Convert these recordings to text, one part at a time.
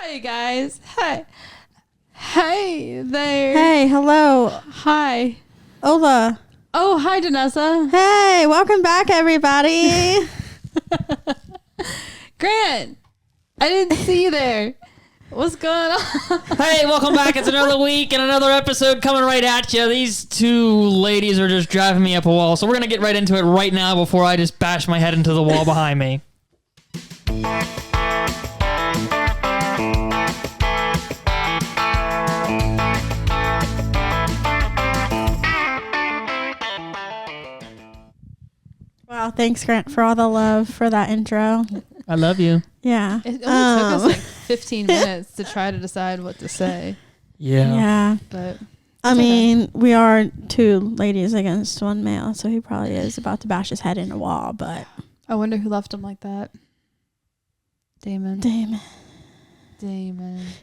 Hi, guys. Hi. Hey there. Hey, hello. Hi. Hola. Oh, hi, Danessa. Hey, welcome back, everybody. Grant, I didn't see you there. What's going on? Hey, welcome back. It's another week and another episode coming right at you. These two ladies are just driving me up a wall, so we're going to get right into it right now before I just bash my head into the wall behind me. Wow, thanks, Grant, for all the love for that intro. I love you. Yeah. It only took us like 15 minutes to try to decide what to say. Yeah. But I mean, we are two ladies against one male, so he probably is about to bash his head in a wall, but... I wonder who left him like that. Damon.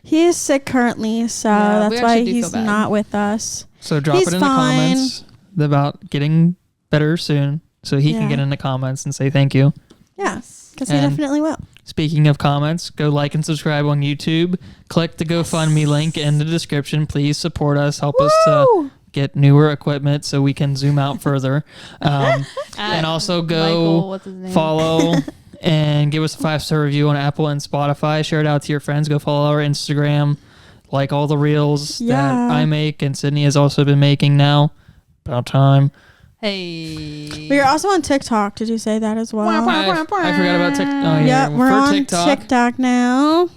He is sick currently, so that's why he's not with us. So drop it in the comments about getting better soon so he can get in the comments and say thank you. Yes, because he definitely will. Speaking of comments, go like and subscribe on YouTube. Click the GoFundMe link in the description. Please support us. Help us to get newer equipment so we can zoom out further. And also go follow and give us a 5-star review on Apple and Spotify. Share it out to your friends. Go follow our Instagram. Like all the reels that I make and Sydney has also been making now. About time. Hey. We are also on TikTok. Did you say that as well? I forgot about TikTok. Oh, yeah, we're on TikTok now.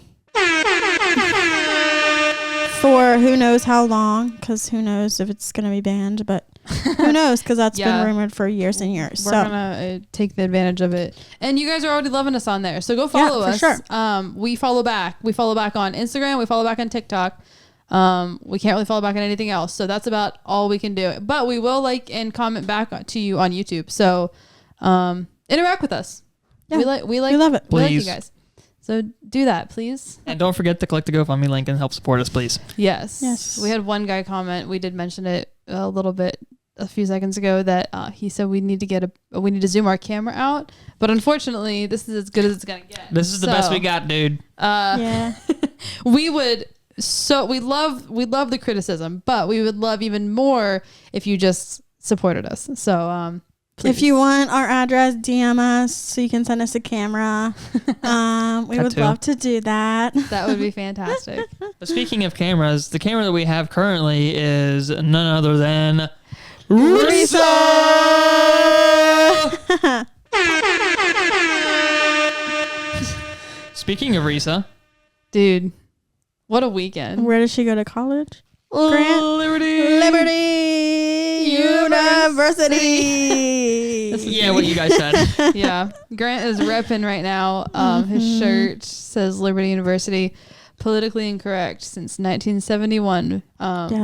For who knows how long, because who knows if it's going to be banned, but who knows, because that's been rumored for years and years. We're going to take the advantage of it. And you guys are already loving us on there, so go follow us. For sure. We follow back. We follow back on Instagram. We follow back on TikTok. We can't really follow back on anything else, so that's about all we can do. But we will like and comment back to you on YouTube. So interact with us. Yeah. We love it. We like you guys. So do that, please. And don't forget to click the GoFundMe link and help support us, please. Yes. We had one guy comment. We did mention it a little bit a few seconds ago that he said we need to zoom our camera out. But unfortunately, this is as good as it's gonna get. This is the best we got, dude. We would. So we love the criticism, but we would love even more if you just supported us. So please. If you want our address, DM us so you can send us a camera. We would love to do that. That would be fantastic. But speaking of cameras, the camera that we have currently is none other than Risa. Speaking of Risa, dude. What a weekend. Where does she go to college? Grant? Liberty University. Yeah, what you guys said. Yeah. Grant is repping right now. His shirt says Liberty University. Politically incorrect since 1971,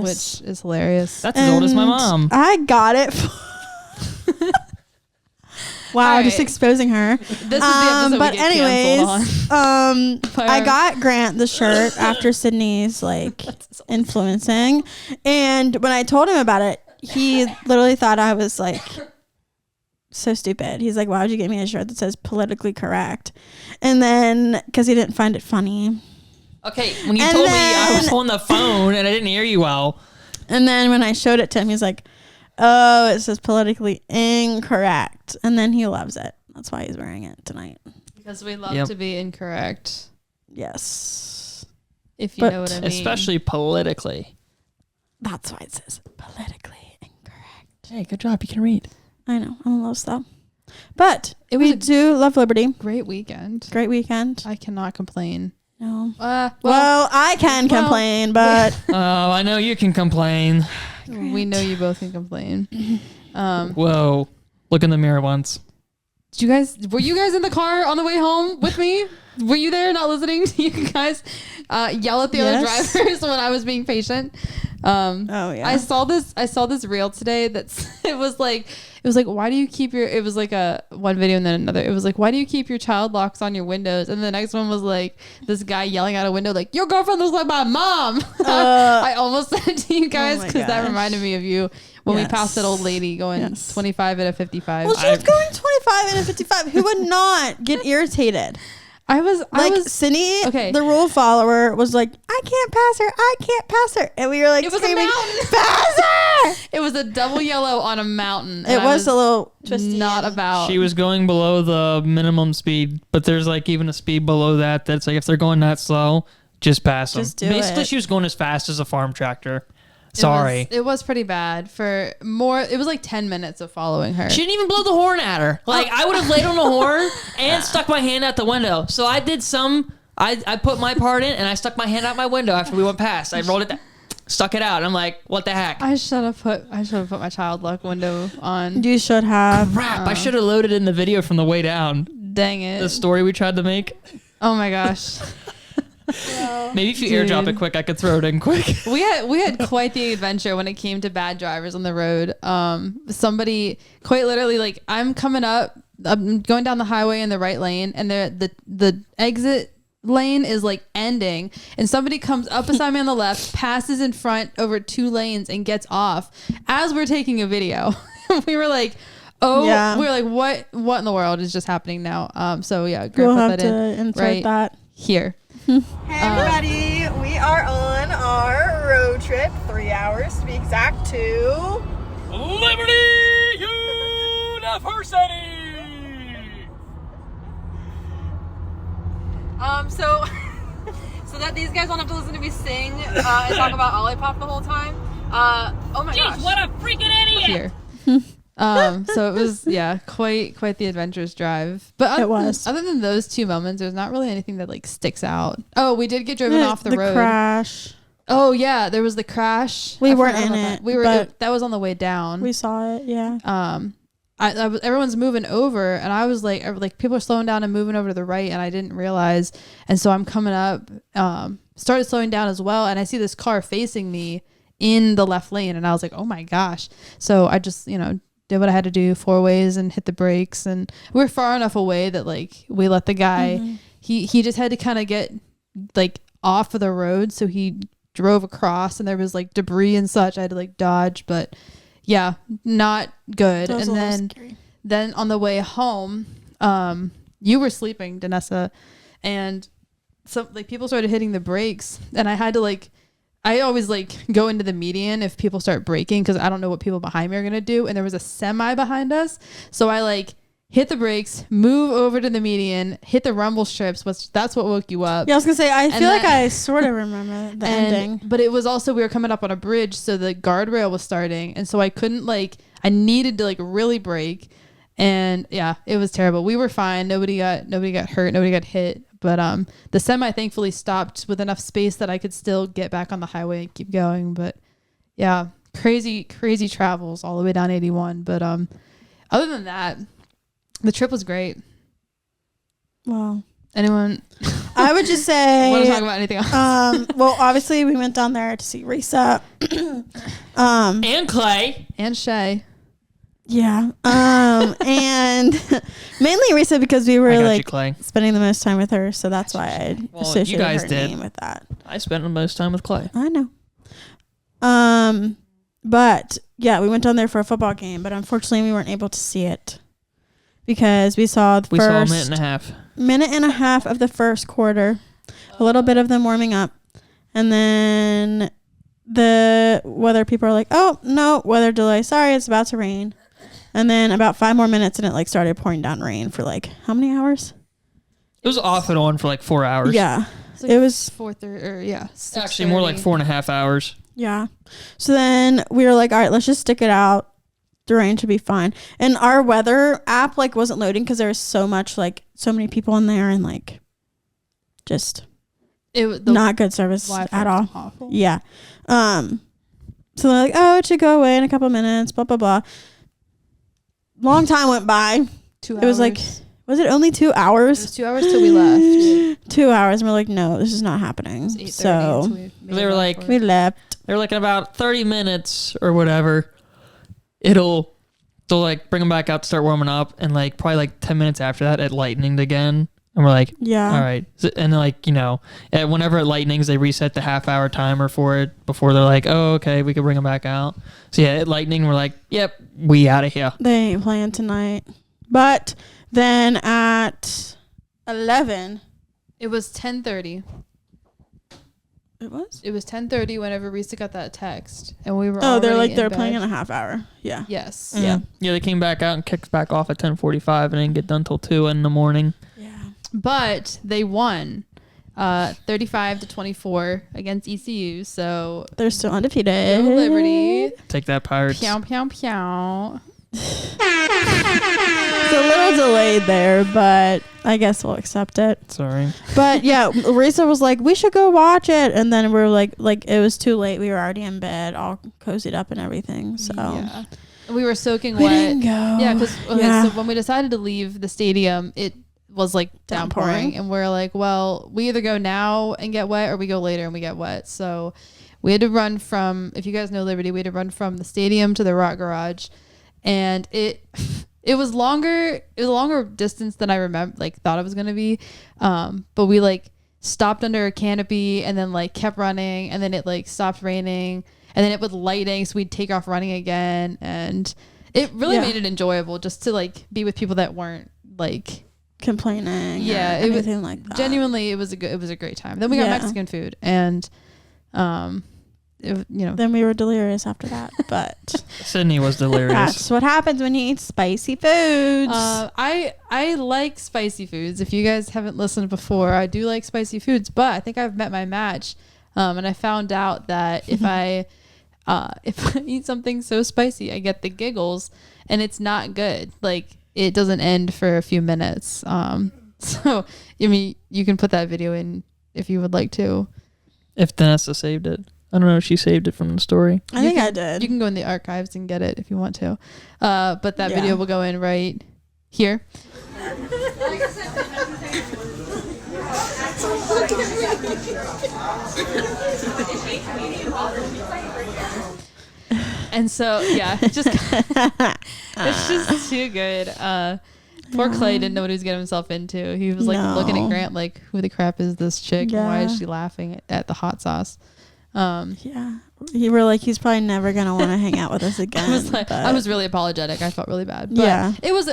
which is hilarious. That's as old as my mom. I got it. Wow, just exposing her. This is the episode but anyways, I got Grant the shirt after Sydney's influencing, and when I told him about it, he literally thought I was so stupid. He's like, "Why would you get me a shirt that says politically correct?" And then because he didn't find it funny. Okay, when you told me I was on the phone and I didn't hear you well. And then when I showed it to him, he's like, "Oh, it says politically incorrect." And then he loves it. That's why he's wearing it tonight. Because we love to be incorrect. Yes. If you know what I mean. Especially politically. That's why it says politically incorrect. Hey, good job. You can read. I know. I'm a little slow. But we do love Liberty. Great weekend. I cannot complain. No. Well, I can complain, but... Oh, I know you can complain. Grant. We know you both can complain. Whoa. Look in the mirror once. Were you guys in the car on the way home with me? Were you there not listening to you guys yell at the other drivers when I was being patient? I saw this reel today it was like why do you keep your it was like a one video and then another. It was like, why do you keep your child locks on your windows? And the next one was like this guy yelling out a window like, your girlfriend looks like my mom. I almost said it to you guys because that reminded me of you when we passed that old lady going 25 at a 55. Well, she was going 25 and a 55. Who would not get irritated? I was Sydney, okay. The rule follower was like, I can't pass her. And we were like, it was a mountain. Pass her! It was a double yellow on a mountain. It was a little twisty. Not about. She was going below the minimum speed, but there's like even a speed below that. That's like if they're going that slow, just pass them. Basically, she was going as fast as a farm tractor. Sorry. It was pretty bad for more. It was like 10 minutes of following her. She didn't even blow the horn at her. Like, I would have laid on the horn and stuck my hand out the window. So I did I put my part in and I stuck my hand out my window after we went past. I rolled it, stuck it out. And I'm like, what the heck? I should have put my child lock window on. You should have. Crap. I should have loaded in the video from the way down. Dang it. The story we tried to make. Oh my gosh. Well, maybe if you airdrop it quick, I could throw it in quick. We had quite the adventure when it came to bad drivers on the road. Somebody quite literally, like, I'm going down the highway in the right lane, and the exit lane is like ending, and somebody comes up beside me on the left, passes in front over 2 lanes, and gets off as we're taking a video. We were like, oh, yeah. We were like, what in the world is just happening now? So yeah, we'll have to insert that here. Hey everybody, we are on our road trip, 3 hours to be exact, to Liberty University. So that these guys don't have to listen to me sing and talk about Olipop the whole time. Oh my gosh, what a freaking idiot! Here. So it was, quite the adventurous drive. But other than those 2 moments, there's not really anything that like sticks out. Oh, we did get driven off the road. The crash. Oh yeah, there was the crash. We weren't in it. That was on the way down. We saw it. Yeah. Everyone's moving over, and I was like people are slowing down and moving over to the right, and I didn't realize. And so I'm coming up, started slowing down as well, and I see this car facing me in the left lane, and I was like, oh my gosh. So I just did what I had to do 4 ways and hit the brakes, and we're far enough away that like we let the guy, he just had to kind of get like off of the road. So he drove across, and there was like debris and such. I had to like dodge, but yeah, not good. And then on the way home, you were sleeping, Danessa, and so like people started hitting the brakes, and I had to I always go into the median if people start braking, because I don't know what people behind me are going to do. And there was a semi behind us. So I hit the brakes, move over to the median, hit the rumble strips, that's what woke you up. Yeah, I was going to say, I feel like I sort of remember the ending. But it was also, we were coming up on a bridge, so the guardrail was starting. And so I couldn't I needed to really brake. And yeah, it was terrible. We were fine. Nobody got hurt. Nobody got hit. But the semi thankfully stopped with enough space that I could still get back on the highway and keep going. But yeah, crazy travels all the way down 81. But other than that, the trip was great. Wow. Anyone? I would just say. Want to talk about anything else? Well, obviously we went down there to see Risa. And Clay. And Shay. Yeah. And mainly Risa, because we were spending the most time with her, so that's why I associated her name with that. I spent the most time with Clay. I know. But yeah, we went down there for a football game, but unfortunately we weren't able to see it because we saw a minute and a half of the first quarter, a little bit of them warming up, and then the weather people are like, oh no, weather delay, sorry, it's about to rain. And then about 5 more minutes and it started pouring down rain for how many hours? It was off and on for 4 hours. Yeah. It was 4:30 or yeah. Actually more like 4.5 hours. Yeah. So then we were like, all right, let's just stick it out. The rain should be fine. And our weather app wasn't loading because there was so much so many people in there and just not good service at all. Awful. Yeah. So they're like, oh, it should go away in a couple minutes, blah, blah, blah. Long time went by. 2 hours. It was was it only 2 hours? It was 2 hours till we left. 2 hours. And we're like, no, this is not happening. So they were like, we left. They're like in about 30 minutes or whatever. They'll bring them back out to start warming up. And probably 10 minutes after that, it lightened again. And we're like, yeah, all right. And whenever it lightnings, they reset the half-hour timer for it before they're like, oh, okay, we can bring them back out. So yeah, it lightning. We're like, yep, we out of here. They ain't playing tonight. But then at 11, It was 10:30. It was? It was 10:30 whenever Risa got that text. And we were they're playing in a half hour. Yeah. Yes. Mm-hmm. Yeah. Yeah, they came back out and kicked back off at 10:45 and didn't get done till 2 in the morning. Yeah. But they won 35-24 against ECU. So they're still undefeated. Go Liberty. Take that, Pirates. Pew, pew, pew. It's a little delayed there, but I guess we'll accept it. Sorry. But yeah, Risa was like, we should go watch it. And then we were like it was too late. We were already in bed, all cozied up and everything. So yeah. We were soaking we wet. Didn't go. Yeah, because so when we decided to leave the stadium, it was like downpouring. And we're like, well, we either go now and get wet or we go later and we get wet. So we had to run from, if you guys know Liberty, we had to run from the stadium to the rock garage. And it was longer. It was a longer distance than I thought it was gonna be. But we like stopped under a canopy and then like kept running, and then it like stopped raining, and then it was lighting, so we'd take off running again, and it really made it enjoyable just to like be with people that weren't like complaining. Yeah, it was like that. Genuinely, it was a great time. Then we got Mexican food, and then we were delirious after that, but Sydney was delirious. That's what happens when you eat spicy foods. I like spicy foods. If you guys haven't listened before, I do like spicy foods, but I think I've met my match. And I found out that if I eat something so spicy, I get the giggles, and it's not good. Like, it doesn't end for a few minutes. So I mean, you can put that video in if you would like to. If Vanessa saved it. I don't know if she saved it from the story. I think I did. You can go in the archives and get it if you want to. But that video will go in right here. And so, yeah, it's just too good. Poor Clay didn't know what he was getting himself into. He was like looking at Grant like, who the crap is this chick? Yeah. Why is she laughing at the hot sauce? You were like, he's probably never gonna want to hang out with us again. I was really apologetic. I felt really bad, but it was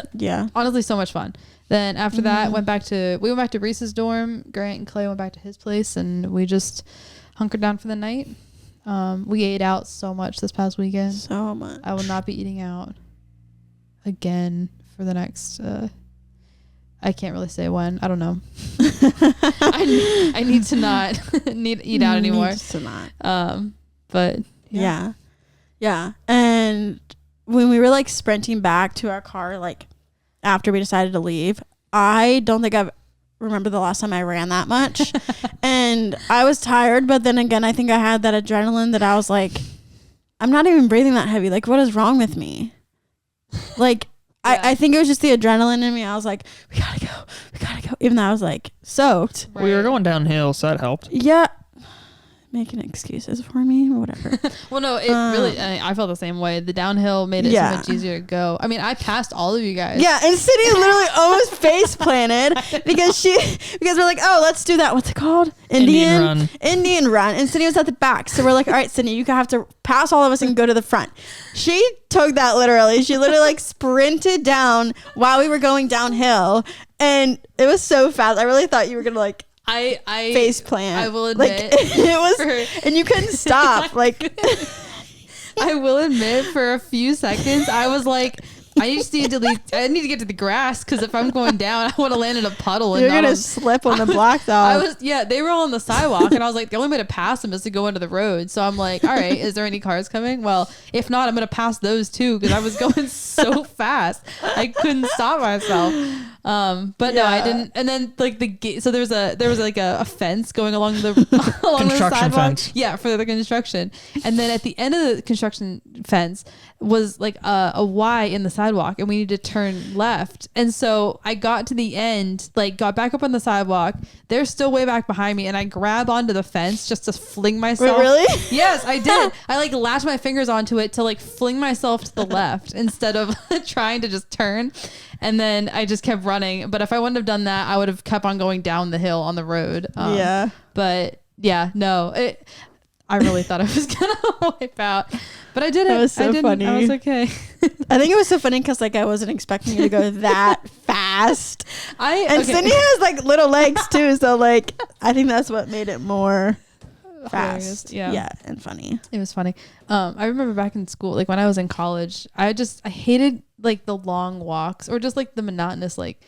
honestly so much fun. Then after that, we went back to Reese's dorm. Grant and Clay went back to his place, and we just hunkered down for the night. We ate out so much this past weekend. So much. I will not be eating out again for the next I can't really say when. I don't know. I need to not eat out anymore. Needs to not. But yeah. And when we were like sprinting back to our car, like after we decided to leave, I don't think I've remember the last time I ran that much. And I was tired, but then again, I think I had that adrenaline that I was like, I'm not even breathing that heavy. Like, what is wrong with me? Like, I think it was just the adrenaline in me. I was like, we gotta go. Even though I was like soaked. Right. We were going downhill, so that helped. Yeah. Making excuses for me or whatever. Well, no, it really, I felt the same way. The downhill made it so much easier to go. I mean, I passed all of you guys. Yeah, and Sydney literally almost face planted because we're like, oh, let's do that. What's it called? Indian run. And Sydney was at the back. So we're like, all right, Sydney, you have to pass all of us and go to the front. She took that literally. She literally like sprinted down while we were going downhill. And it was so fast. I really thought you were going to like, I face plant. I will admit, like, it was, and you couldn't stop. Like, I will admit, for a few seconds, I was like, I need to get to the grass because if I'm going down, I want to land in a puddle. You're gonna slip on the blacktop. They were all on the sidewalk, and I was like, the only way to pass them is to go into the road. So I'm like, all right, is there any cars coming? Well, if not, I'm gonna pass those too because I was going so fast, I couldn't stop myself. But no, I didn't. And then like so there was like a fence going along the sidewalk. Fence. Yeah, for the construction. And then at the end of the construction fence was like a Y in the sidewalk, and we needed to turn left. And so I got to the end, like got back up on the sidewalk. They're still way back behind me, and I grabbed onto the fence just to fling myself. Wait, really? Yes, I did. I like latched my fingers onto it to like fling myself to the left instead of trying to just turn. And then I just kept running. But if I wouldn't have done that, I would have kept on going down the hill on the road. But yeah, no, I really thought I was gonna wipe out. But I did it. That was so funny. I was okay. I think it was so funny because like I wasn't expecting you to go that fast. Sydney has like little legs too, so like I think that's what made it more fast. Yeah, and funny. It was funny. I remember back in school, like when I was in college, I hated like the long walks or just like the monotonous like.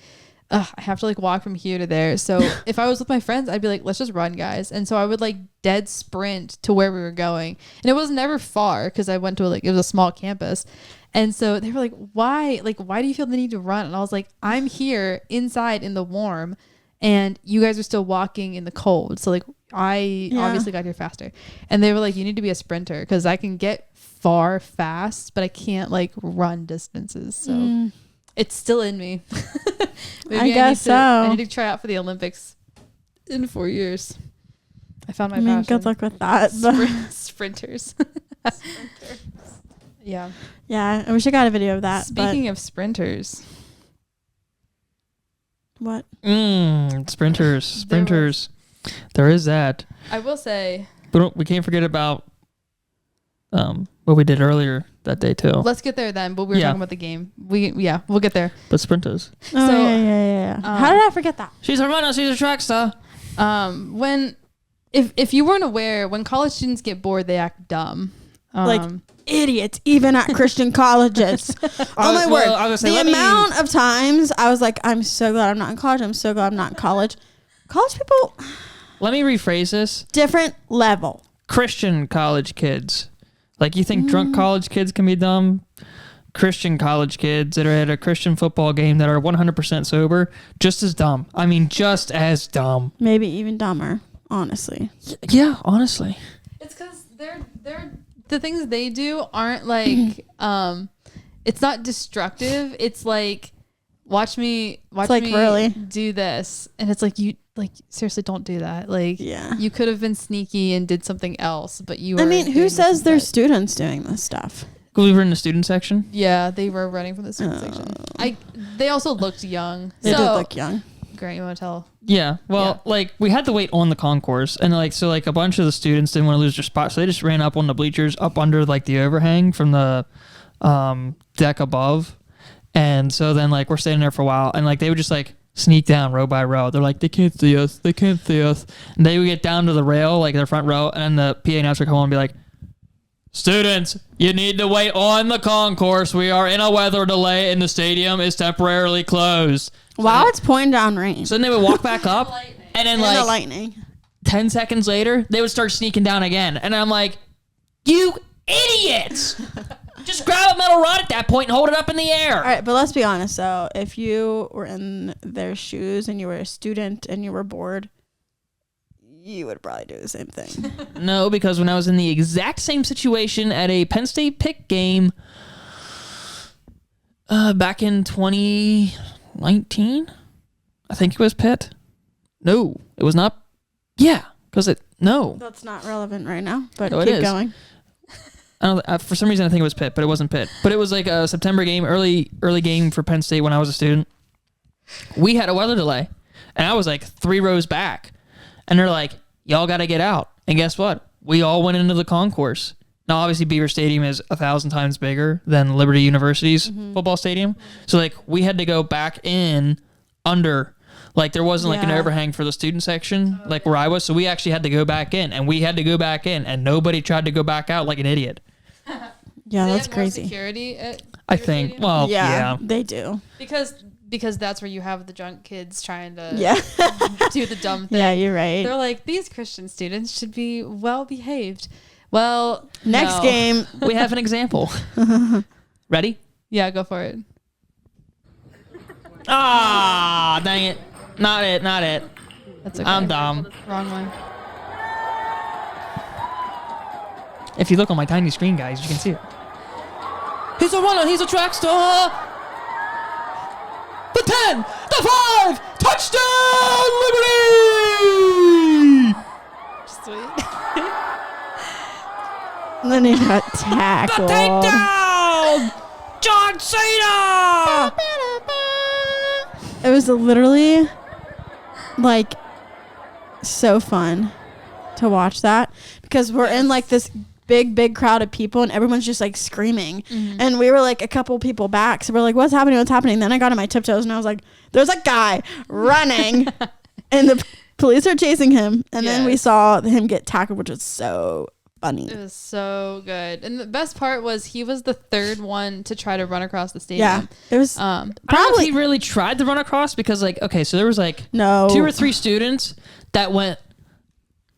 I have to like walk from here to there. So if I was with my friends, I'd be like, let's just run, guys. And so I would like dead sprint to where we were going. And it was never far because I went to it was a small campus. And so they were like, why? Like, why do you feel the need to run? And I was like, I'm here inside in the warm and you guys are still walking in the cold. So like, I obviously got here faster. And they were like, you need to be a sprinter because I can get far fast, but I can't like run distances. So it's still in me. I guess so. I need to try out for the Olympics in 4 years. I found my passion. Good luck with that. Sprinters. Yeah. Yeah, I wish I got a video of that. Speaking of sprinters. What? Sprinters. There is that. I will say. But we can't forget about what we did earlier that day too. Let's get there then. But we were talking about the game. We'll get there. But sprinters. Yeah. How did I forget that? She's a runner. She's a track star. If you weren't aware, when college students get bored, they act dumb. Like idiots, even at Christian colleges. Oh my word! The amount of times I was like, "I'm so glad I'm not in college. I'm so glad I'm not in college." College people. Let me rephrase this. Different level. Christian college kids. Like you think drunk college kids can be dumb? Christian college kids that are at a Christian football game that are 100% sober, just as dumb. I mean, just as dumb. Maybe even dumber, honestly. Yeah, honestly. It's because they're the things they do aren't like it's not destructive. It's like watch me really do this, and it's like you like seriously don't do that. Like you could have been sneaky and did something else, but you. I mean, who says there's students doing this stuff? We were in the student section. Yeah, they were running from the student section. They also looked young. They did look young. Grant, you want to tell? Yeah. Well, like we had to wait on the concourse, and like so, like a bunch of the students didn't want to lose their spot, so they just ran up on the bleachers, up under like the overhang from the deck above, and so then like we're standing there for a while, and like they would just like sneak down row by row. They're like, they can't see us, and they would get down to the rail, like their front row, and then the PA announcer would come on and be like, students, you need to wait on the concourse. We are in a weather delay and the stadium is temporarily closed. Wow, it's pouring down rain. So then they would walk back up and then like the lightning. 10 seconds later, they would start sneaking down again. And I'm like, you idiots! Just grab a metal rod at that point and hold it up in the air. All right, but let's be honest though. If you were in their shoes and you were a student and you were bored, you would probably do the same thing. No, because when I was in the exact same situation at a Penn State Pick game back in 2019, I think it was Pitt. No, it was not. Yeah, because no. That's not relevant right now, but no, keep going. I don't. For some reason, I think it was Pitt, but it wasn't Pitt. But it was like a September game, early game for Penn State when I was a student. We had a weather delay, and I was like 3 rows back. And they're like, y'all got to get out. And guess what? We all went into the concourse. Now, obviously, Beaver Stadium is 1,000 times bigger than Liberty University's football stadium. So, like, we had to go back in under. Like, there wasn't, like, an overhang for the student section, like, where I was. So, we actually had to go back in. And we had to go back in. And nobody tried to go back out like an idiot. Yeah, that's crazy. Security at I think. Stadium? Well, yeah. They do. Because that's where you have the drunk kids trying to do the dumb thing. Yeah, you're right. They're like, these Christian students should be well behaved. Well, next game, we have an example. Ready? Yeah, go for it. Ah, dang it. Not it. That's okay. I'm dumb. Wrong one. If you look on my tiny screen, guys, you can see it. He's a runner. He's a track star. The 10, the 5, touchdown, Liberty! Sweet. And then he got tackled. The takedown! John Cena! It was literally, like, so fun to watch that. Because we're in, like, this big crowd of people, and everyone's just like screaming. And we were like a couple people back, so we're like, what's happening? Then I got on my tiptoes and I was like, there's a guy running and the police are chasing him, and then we saw him get tackled, which was so funny. It was so good. And the best part was he was the third one to try to run across the stadium. It was probably I don't know if he really tried to run across, because like, okay, so there was like 2 or 3 students that went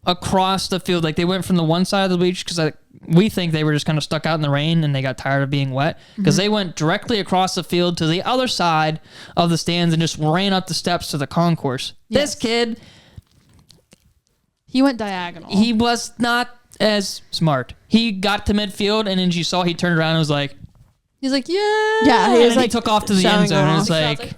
across the field. Like they went from the one side of the beach, because we think they were just kind of stuck out in the rain and they got tired of being wet, because they went directly across the field to the other side of the stands and just ran up the steps to the concourse. This kid, he went diagonal. He was not as smart. He got to midfield, and then you saw he turned around and was like, he's like, he was like, he took off to the end zone, and it's like,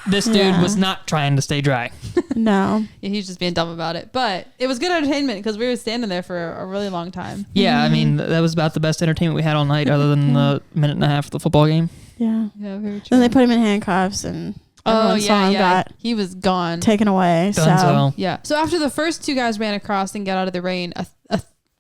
this dude was not trying to stay dry. No. He's just being dumb about it. But it was good entertainment, because we were standing there for a really long time. Yeah, I mean, that was about the best entertainment we had all night, other than the minute and a half of the football game. Yeah. Yeah, very true. Then they put him in handcuffs, and got he was gone, taken away. So yeah. So after the first 2 guys ran across and got out of the rain, a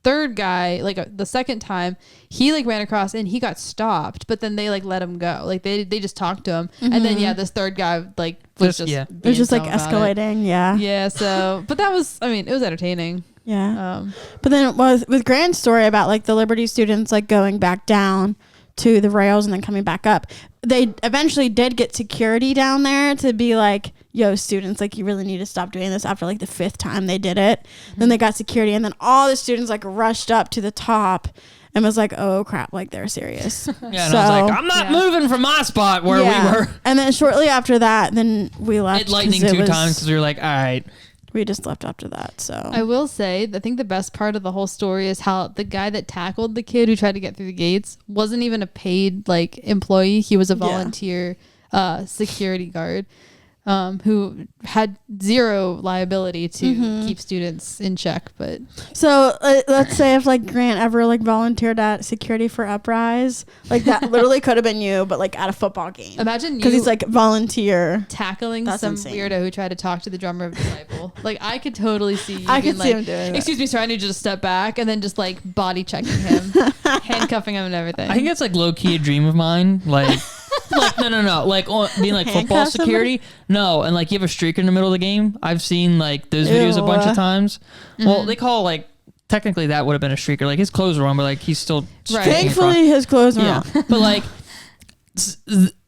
third guy, like the second time, he like ran across and he got stopped, but then they like let him go. Like they just talked to him, and then this third guy like was it was just like escalating. Yeah. So, but that was, I mean, it was entertaining. Yeah. But then with Grant's story about like the Liberty students like going back down to the rails and then coming back up, they eventually did get security down there to be like, yo, students, like you really need to stop doing this. After like the 5th time they did it, then they got security, and then all the students like rushed up to the top and was like, oh crap, like they're serious. Yeah, and I was like, I'm not moving from my spot where we were. And then shortly after that, then we left. It lightning 2 times, because we were like, all right. We just left after that. So I will say, I think the best part of the whole story is how the guy that tackled the kid who tried to get through the gates wasn't even a paid like employee. He was a volunteer security guard who had zero liability to keep students in check. But so let's say if like Grant ever like volunteered at security for Uprise, like that literally could have been you, but like at a football game. Imagine you, because he's like volunteer tackling some weirdo who tried to talk to the drummer of Disciple. Like I could totally see you. I could see like, him doing excuse me, sir, I need you to step back, and then just like body checking him, handcuffing him, and everything. I think it's like low key a dream of mine, like. Like no like being like football security no, and like you have a streak in the middle of the game. I've seen like those videos a bunch of times. Well, they call like technically that would have been a streaker, like his clothes were on, but like he's still thankfully his clothes are on. But like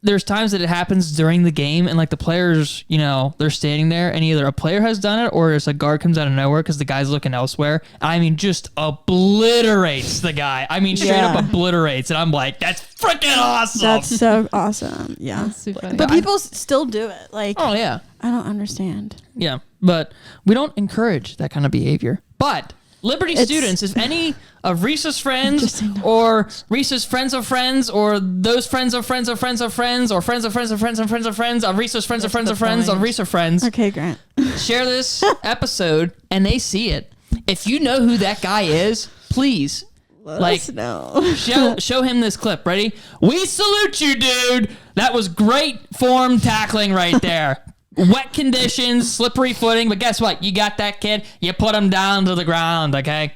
there's times that it happens during the game, and like the players, you know, they're standing there, and either a player has done it or there's a guard comes out of nowhere because the guy's looking elsewhere. I mean, just obliterates the guy. I mean, straight up obliterates, and I'm like, that's freaking awesome. That's so awesome. Yeah, that's super funny. But people still do it. Like, oh yeah, I don't understand. Yeah, but we don't encourage that kind of behavior. But Liberty students, if any of Reese's friends or Reese's friends of friends or those friends of friends of friends of friends or friends of friends of friends of friends of friends of Reese's friends of friends of friends of Reese's friends. Okay, Grant. Share this episode and they see it. If you know who that guy is, please let us know. show him this clip. Ready? We salute you, dude. That was great form tackling right there. Wet conditions, slippery footing, but guess what? You got that kid. You put him down to the ground, okay?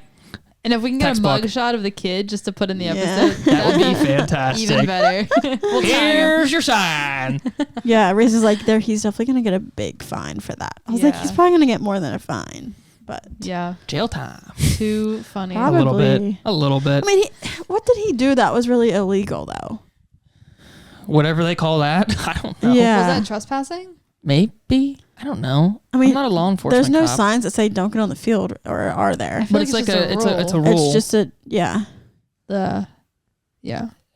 And if we can get a mug shot of the kid just to put in the episode, that would be fantastic. Even better. Here's your sign. Yeah, Reese is like, he's definitely gonna get a big fine for that. I was like, he's probably gonna get more than a fine, but jail time. Too funny. Probably. A little bit. I mean, what did he do that was really illegal though? Whatever they call that, I don't know. Yeah. Was that trespassing? Maybe. I don't know. I mean, I'm not a law enforcement There's no cop. signs that say don't get on the field, or are there? But it's like it's a rule. It's just a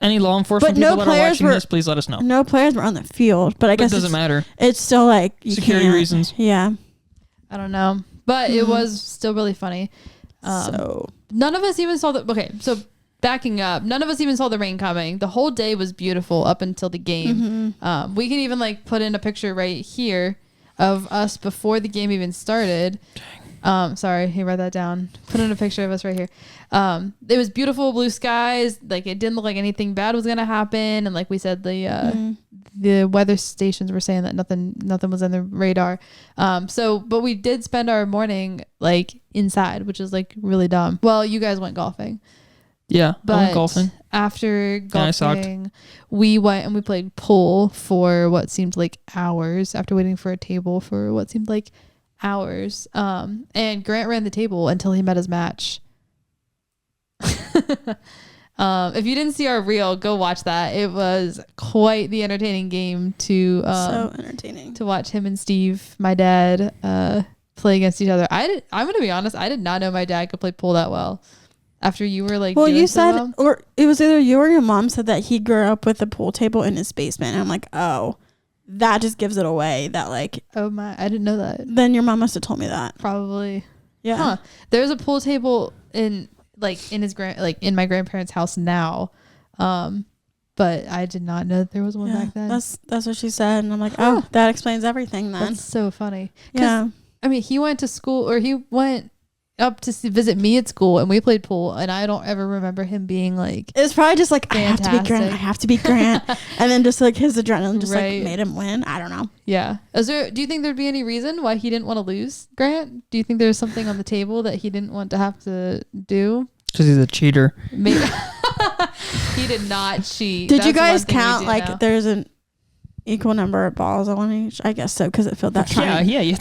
Any law enforcement people that are watching this, please let us know. No players were on the field, but I guess it doesn't matter. It's still like security reasons. Yeah. I don't know, but it was still really funny. So none of us even saw the. Okay, so backing up, none of us even saw the rain coming. The whole day was beautiful up until the game. We can even like put in a picture right here of us before the game even started. Sorry, he wrote that down. Put in a picture of us right here. It was beautiful blue skies. Like it didn't look like anything bad was gonna happen. And like we said, the weather stations were saying that nothing was on the radar. But we did spend our morning like inside, which is like really dumb. Well, you guys went golfing. Yeah, but I went golfing. After golfing, we went and we played pool for what seemed like hours. After waiting for a table for what seemed like hours, and Grant ran the table until he met his match. If you didn't see our reel, go watch that. It was quite the entertaining game to so entertaining to watch him and Steve, my dad, play against each other. I'm gonna be honest, I did not know my dad could play pool that well. After you were like, well, you said, well. Or it was either you or your mom said that he grew up with a pool table in his basement. And I'm like, oh, that just gives it away. That like, oh my, I didn't know that. Then your mom must have told me that. Probably. Yeah. Huh. There's a pool table in my grandparents' house now, but I did not know that there was one back then. That's what she said, and I'm like, oh, that explains everything. Then that's so funny. Yeah. I mean, he went to school, or he went up to visit me at school, and we played pool, and I don't ever remember him being like, it's probably just like, fantastic. I have to be Grant and then just like his adrenaline just like made him win. I don't know. Yeah. Do you think there'd be any reason why he didn't want to lose, Grant? Do you think there's something on the table that he didn't want to have to do? Because he's a cheater. Maybe. He did not cheat. Did you guys count like there's an equal number of balls on each? I guess so, because it filled that triangle. Yeah.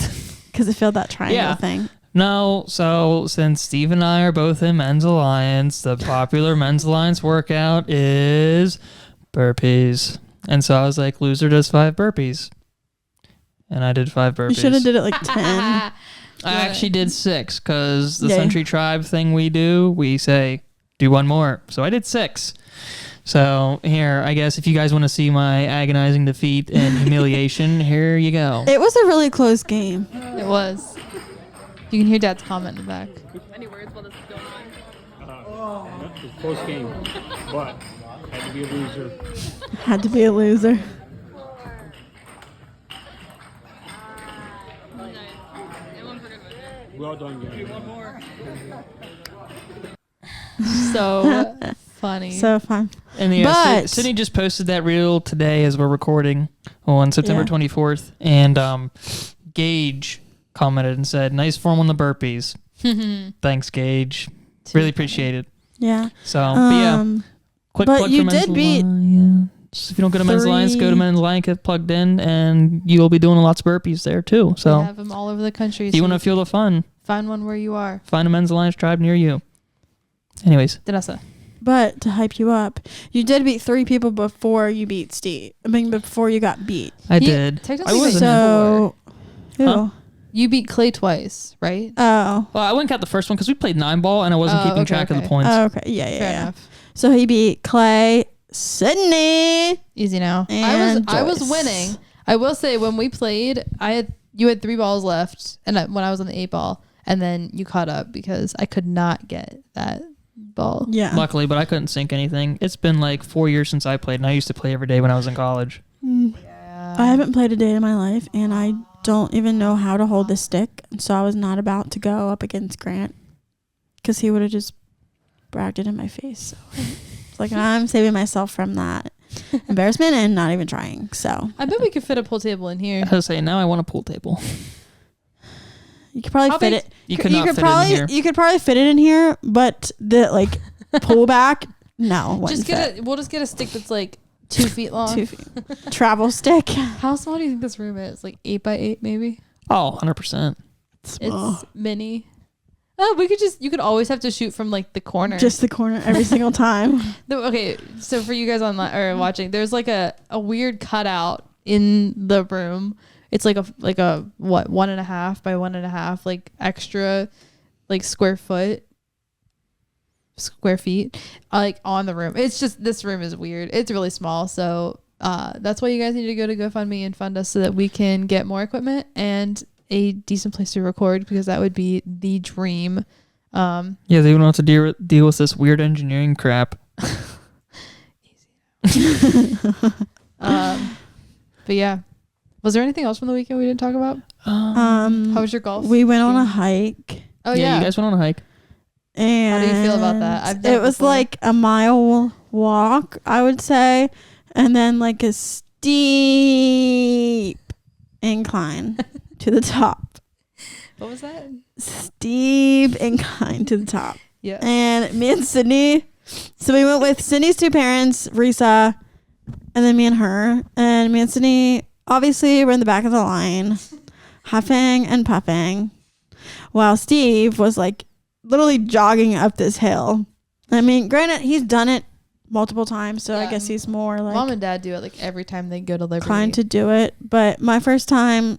Because it filled that triangle thing. No, so since Steve and I are both in Men's Alliance, the popular Men's Alliance workout is burpees. And so I was like, loser does 5 burpees. And I did 5 burpees. You should have did it like 10. I actually did 6 because the Century Tribe thing we say, do 1 more. So I did 6. So here, I guess if you guys want to see my agonizing defeat and humiliation, here you go. It was a really close game. It was. You can hear Dad's comment in the back. Any words while this is going on? It was a close game, but had to be a loser. Had to be a loser. Well done, guys. One more. So funny. So fun. And yeah, Sydney just posted that reel today as we're recording on September 24th. And Gage commented and said, nice form on the burpees. Thanks, Gage. Really appreciate it. Yeah. So, but yeah. Quick but plug you for did beat. If you don't go to Men's Alliance, go to Men's Alliance, get plugged in, and you will be doing lots of burpees there too. So they have them all over the country. If you want to feel the fun, find one where you are. Find a Men's Alliance tribe near you. Anyways. Danessa. But to hype you up, you did beat 3 people before you beat Steve. I mean, before you got beat. I did. Technically, I wasn't. So, huh? You beat Clay twice, right? Oh. Well, I wouldn't count the first one because we played 9 ball and I wasn't keeping track of the points. Oh, okay. Yeah. Fair enough. So he beat Clay, Sydney. Easy now. And I was winning. I will say when we played, you had 3 balls left, and when I was on the 8 ball, and then you caught up because I could not get that ball. Yeah. Luckily, but I couldn't sink anything. It's been like 4 years since I played, and I used to play every day when I was in college. Yeah. I haven't played a day in my life, and I don't even know how to hold the stick, so I was not about to go up against Grant because he would have just bragged it in my face. So it's like I'm saving myself from that embarrassment and not even trying. So I bet we could fit a pool table in here. I was saying, now I want a pool table. You could probably fit it. You could not fit it in here. You could probably fit it in here, but the like pull back, no. We'll just get a stick that's like 2 feet long. 2 feet. Travel stick. How small do you think this room is? Like 8 by 8 maybe? Oh, 100%. It's mini. Oh, you could always have to shoot from like the corner. Just the corner every single time. Okay, so for you guys online or watching, there's like a weird cutout in the room. It's like a 1.5 by 1.5 like extra like square feet like on the room. It's just, this room is weird. It's really small. So that's why you guys need to go to GoFundMe and fund us so that we can get more equipment and a decent place to record, because that would be the dream. Yeah, they don't have to deal with this weird engineering crap. But yeah. Was there anything else from the weekend we didn't talk about? How was your golf? We went on a hike. Oh yeah, you guys went on a hike. And how do you feel about that? It was like a mile walk, I would say, and then like a steep incline to the top. What was that? Steep incline to the top. Yeah. And me and Sydney, so we went with Sydney's two parents, Risa, and then me and her. And me and Sydney, obviously, were in the back of the line, huffing and puffing, while Steve was like literally jogging up this hill. I mean, granted, he's done it multiple times, so I guess he's more like Mom and Dad do it like every time they go to Liberty. Trying to do it, but my first time,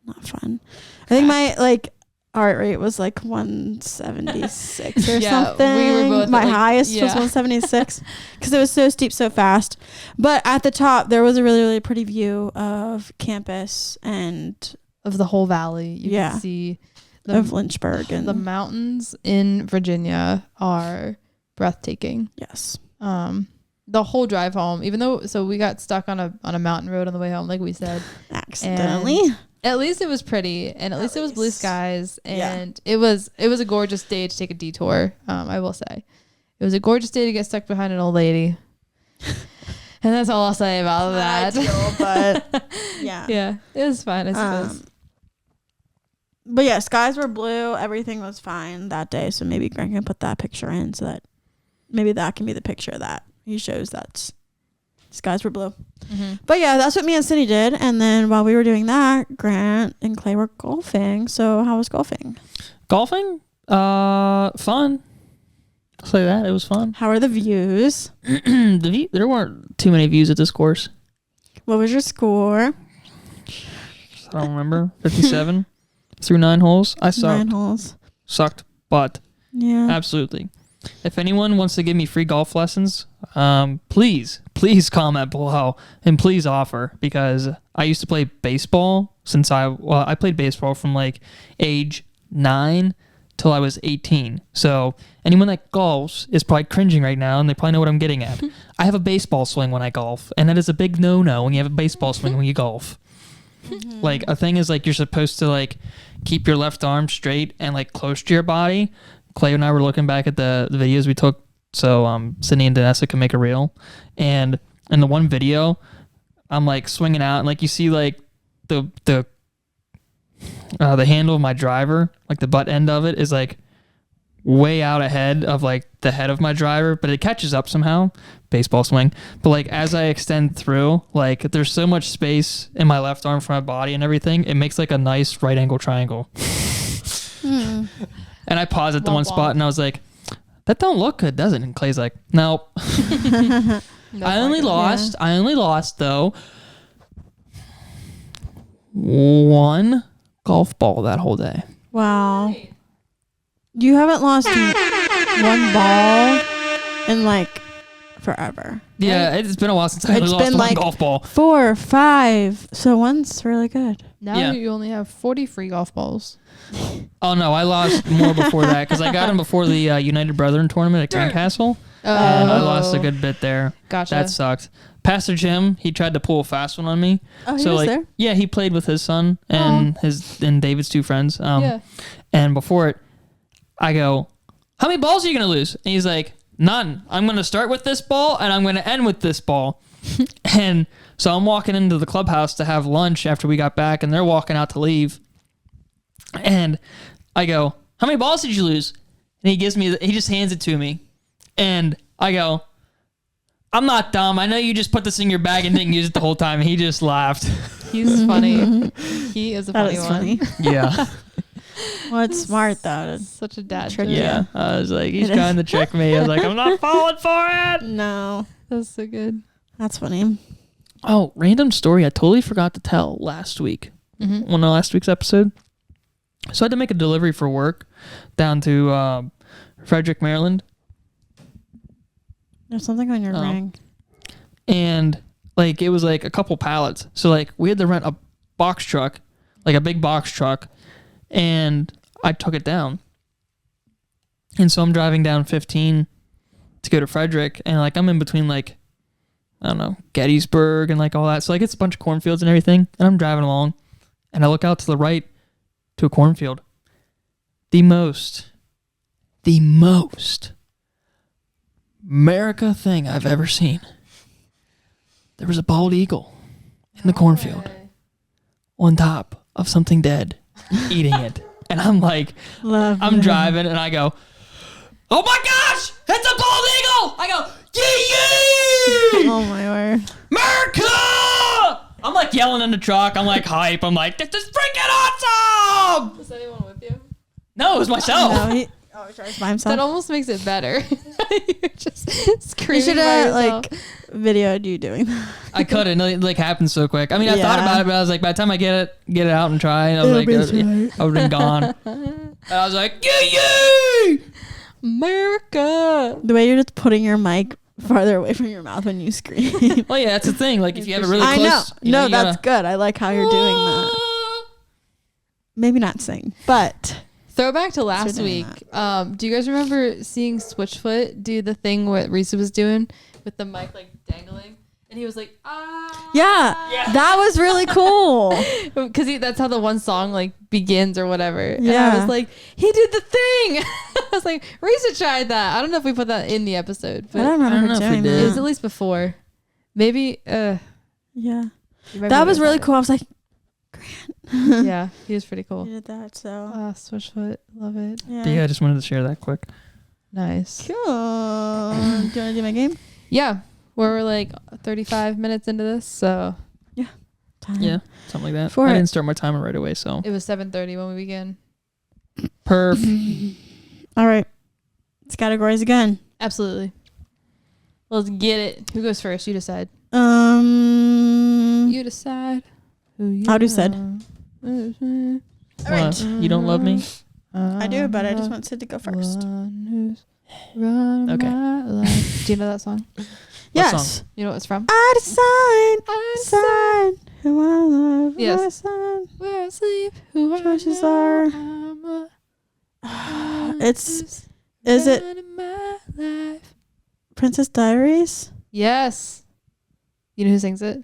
not fun. I think my like heart rate was like 176 or something. We were both my highest was 176 because it was so steep so fast. But at the top there was a really, really pretty view of campus and of the whole valley. You can see of Lynchburg, and the mountains in Virginia are breathtaking. Yes. The whole drive home, even though we got stuck on a mountain road on the way home, like we said, accidentally. And at least it was pretty, and at least it was blue skies, and it was a gorgeous day to take a detour. I will say, it was a gorgeous day to get stuck behind an old lady, and that's all I'll say about that. Ideal, but yeah, it was fine, I suppose. But yeah, skies were blue. Everything was fine that day. So maybe Greg can put that picture in so that maybe that can be the picture that he shows that skies were blue. Mm-hmm. But yeah, that's what me and Cindy did. And then while we were doing that, Grant and Clay were golfing. So how was golfing? Golfing? Fun. I'll say that. It was fun. How are the views? There weren't too many views at this course. What was your score? I don't remember. 57. Through 9 holes. I sucked. 9 holes. Sucked, but absolutely. If anyone wants to give me free golf lessons, please comment below and please offer, because I used to play baseball since I played baseball from like age 9 till I was 18. So anyone that golfs is probably cringing right now, and they probably know what I'm getting at. I have a baseball swing when I golf, and that is a big no-no when you have a baseball swing when you golf. Mm-hmm. Like a thing is like you're supposed to like keep your left arm straight and like close to your body. Clay and I were looking back at the videos we took so Sydney and Danessa could make a reel, and in the one video I'm like swinging out, and like you see like the handle of my driver, like the butt end of it is like way out ahead of like the head of my driver, but it catches up somehow. Baseball swing. But like as I extend through, like there's so much space in my left arm for my body and everything, it makes like a nice right angle triangle. And I paused at the one spot and I was like, that don't look good, does it? And Clay's like, nope. I only lost though 1 golf ball that whole day. Wow. You haven't lost 1 ball in like forever. Yeah, it's been a while since I lost one like golf ball. 4 or 5. So 1's really good. Now you only have 40 free golf balls. Oh no, I lost more before that because I got them before the United Brethren tournament at Grand Castle, and I lost a good bit there. Gotcha. That sucked. Pastor Jim, he tried to pull a fast one on me. Oh, he was there? Yeah, he played with his son and David's 2 friends. And before it, I go, how many balls are you gonna lose? And he's like, none. I'm gonna start with this ball and I'm gonna end with this ball. And so I'm walking into the clubhouse to have lunch after we got back, and they're walking out to leave. And I go, how many balls did you lose? And he just hands it to me. And I go, I'm not dumb. I know you just put this in your bag and didn't use it the whole time. And he just laughed. He's funny. He is a funny one. Funny. Yeah. Well, it's smart though. Such a dad trick. Yeah. I was like, he's trying to trick me. I was like, I'm not falling for it. No. That's so good. That's funny. Oh, random story I totally forgot to tell last week. Mm-hmm. On the last week's episode. So I had to make a delivery for work down to Frederick, Maryland. There's something on your ring. And like it was like a couple pallets. So like we had to rent a box truck, like a big box truck, and I took it down. And so I'm driving down 15 to go to Frederick, and like I'm in between like I don't know, Gettysburg and like all that. So like it's a bunch of cornfields and everything. And I'm driving along and I look out to the right to a cornfield. The most America thing I've ever seen. There was a bald eagle in the cornfield on top of something dead, eating it. And I'm like, I'm driving and I go, oh my gosh, it's a bald eagle. I go, yee! Oh my word. America! I'm like yelling in the truck. I'm like hype. I'm like, this is freaking awesome! Was anyone with you? No, it was myself. No, he tries by himself. That almost makes it better. You're just screaming. You should by have yourself. videoed you doing that. I couldn't. It like happened so quick. I mean, I thought about it, but I was like, by the time I get it out and try, I was like, I would have been gone. And I was like, yay! America. The way you're just putting your mic farther away from your mouth when you scream. Well, yeah, that's the thing. Like, if you have it really close. I know. No, that's good. I like how you're doing that. Maybe not sing, but Throwback to last week. Do you guys remember seeing Switchfoot do the thing what Reese was doing with the mic like dangling? And he was like, yeah, that was really cool. Because that's how the one song like begins or whatever. Yeah. And I was like, he did the thing. I was like, Reese tried that. I don't know if we put that in the episode, but I don't remember her doing it that. was at least before. Maybe. Yeah. That was really cool. I was like, Grant. Yeah, he was pretty cool. He did that, so. Switchfoot. Love it. Yeah, I just wanted to share that quick. Nice. Cool. Do you want to do my game? Yeah. We're like 35 minutes into this, so. Yeah, something like that. I didn't start my timer right away, so. It was 7:30 when we began. Perf. All right. It's categories again. Absolutely. Let's get it. Who goes first? You decide. You decide. I'll do said. All What? You don't love me? I do, but I just want Sid to go first. Okay. Do you know that song? Yes. Song? You know what it's from? I decide who I love. Yes. I decide Where I sleep, who I choices know, are. I'm Is it running my life. Princess Diaries? Yes. You know who sings it?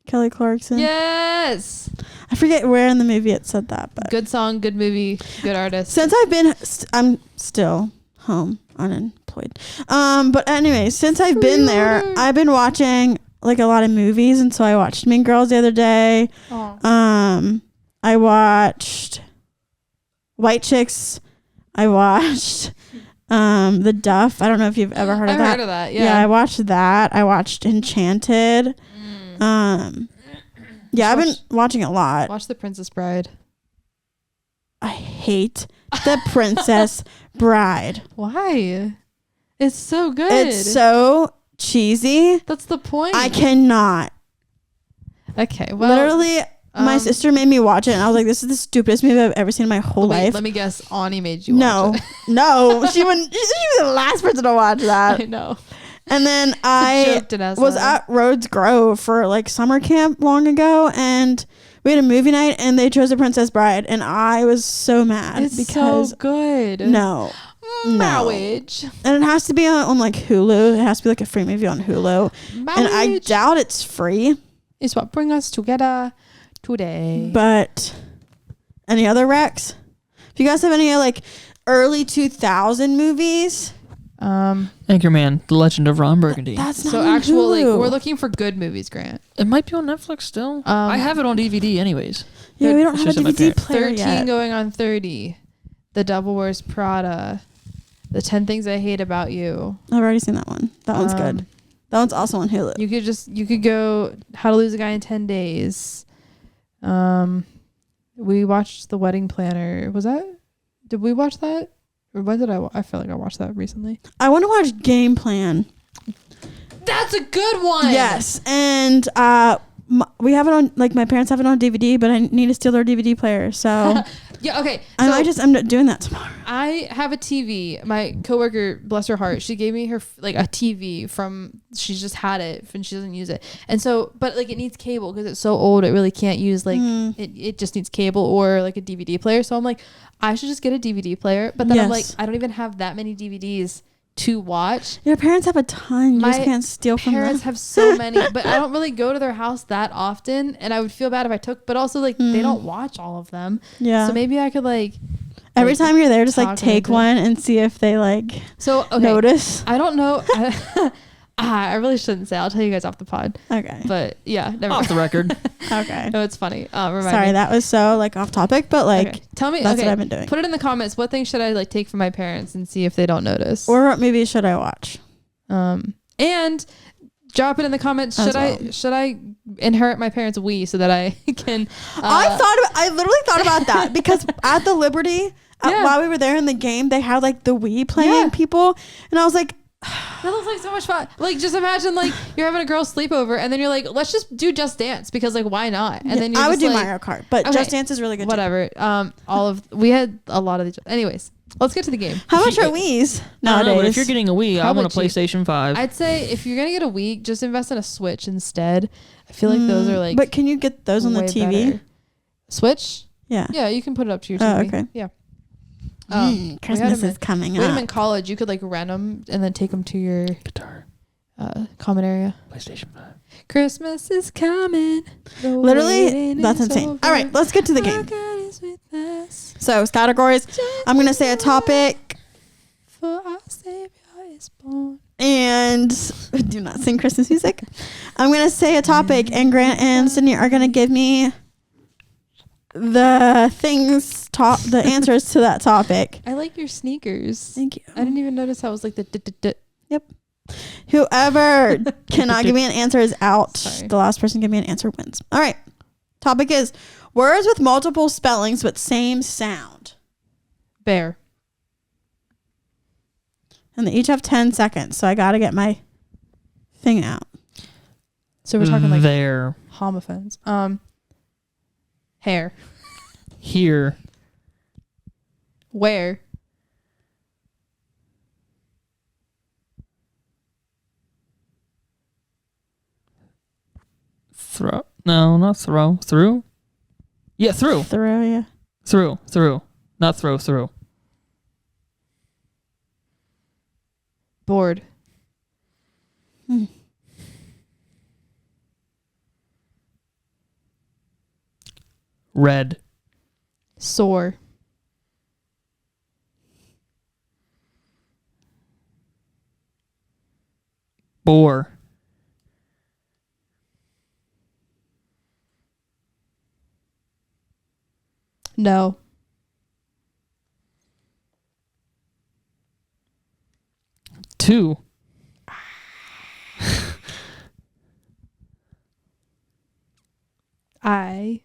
Kelly Clarkson. Yes. I forget where in the movie it said that, but Good song, good movie, good artist. since I've been, I'm still home unemployed. But anyway, since I've been there, I've been watching like a lot of movies, and so I watched Mean Girls the other day. Oh. I watched White Chicks. I watched The Duff. I don't know if you've ever heard of I've that. heard of that. Yeah, I watched that. I watched Enchanted. Yeah, I've been watching a lot. Watch The Princess Bride. I hate The Princess Bride. Why? It's so good. It's so cheesy. That's the point. I cannot. Okay, well. Literally, my sister made me watch it, and I was like, this is the stupidest movie I've ever seen in my whole life. Let me guess. Ani made you watch it. No, she wouldn't. She was the last person to watch that. I know. And then I was at Rhodes Grove for like summer camp long ago, and we had a movie night, and they chose The Princess Bride, and I was so mad it's because so good. No. Marriage. And it has to be on like Hulu. It has to be like a free movie on Hulu. Marriage and I doubt it's free. Is what bring us together today. But any other recs? If you guys have any like early 2000 movies? Anchorman, The Legend of Ron Burgundy. That's not so on actual Hulu. like we're looking for good movies, Grant. It might be on Netflix still. I have it on DVD anyways. Yeah, we don't have a It's just at my DVD player 13 yet. going on 30. The Devil Wears Prada. The 10 Things I Hate About You. I've already seen that one. That one's good. That one's also on Hulu. You could go How to Lose a Guy in 10 Days. We watched The Wedding Planner. Did we watch that? Or when did I feel like I watched that recently. I want to watch Game Plan. That's a good one. Yes. And we have it on, like my parents have it on DVD, but I need to steal their DVD player. So yeah, okay. I might just end up doing that tomorrow. I have a TV. My coworker, bless her heart, she gave me her like a TV from. She's just had it and she doesn't use it. And so, but like it needs cable because it's so old. It really can't use like it just needs cable or like a DVD player. So I'm like, I should just get a DVD player. But then I'm like, I don't even have that many DVDs to watch. Your parents have a ton. You just can't steal from them. My parents have so many, but I don't really go to their house that often, and I would feel bad if I took. But also, like, they don't watch all of them. Yeah. So maybe I could like. Every time you're there, just like take one and see if they like. Notice. I don't know. I really shouldn't say. I'll tell you guys off the pod. Okay. But yeah, never off the record. Okay. No, it's funny. Sorry, that was so like off topic, but like, okay. Tell me. That's what I've been doing. Put it in the comments. What things should I like take from my parents and see if they don't notice? Or what movie should I watch? And drop it in the comments. Should I inherit my parents' Wii so that I can? I literally thought about that because at the Liberty, while we were there in the game, they had like the Wii playing people, and I was like. That looks like so much fun. Like, just imagine like you're having a girl sleepover and then you're like, let's just do Just Dance because like why not? And then I would do Mario Kart, but Just Dance is really good. Whatever. We had a lot of these. Anyways, let's get to the game. How much are Wii's nowadays? No, but if you're getting a Wii, I want a PlayStation 5. I'd say if you're gonna get a Wii, just invest in a Switch instead. I feel like those are like. But can you get those on the TV? Better. Switch? Yeah. Yeah, you can put it up to your TV. Oh, okay. Yeah. Christmas is coming up. We had them in college. You could like rent them and then take them to your guitar common area. PlayStation 5. Christmas is coming. Literally, that's insane. All right, let's get to the game. So categories. I'm gonna say a topic. For our Savior is born. And do not sing Christmas music. I'm gonna say a topic, and Grant and Sydney are gonna give me the answers to that topic. I like your sneakers. Thank you. I didn't even notice how it was like the Yep. Whoever cannot give me an answer is out. Sorry. The last person give me an answer wins. All right. Topic is words with multiple spellings but same sound. Bear. And they each have 10 seconds, so I got to get my thing out. So we're talking like there. Homophones. Hair. Here. Where. Throw. No, not throw. Through? Yeah, through. Through, yeah. Through. Not throw, through. Bored. Red. Sore. Bore. No. Two. I.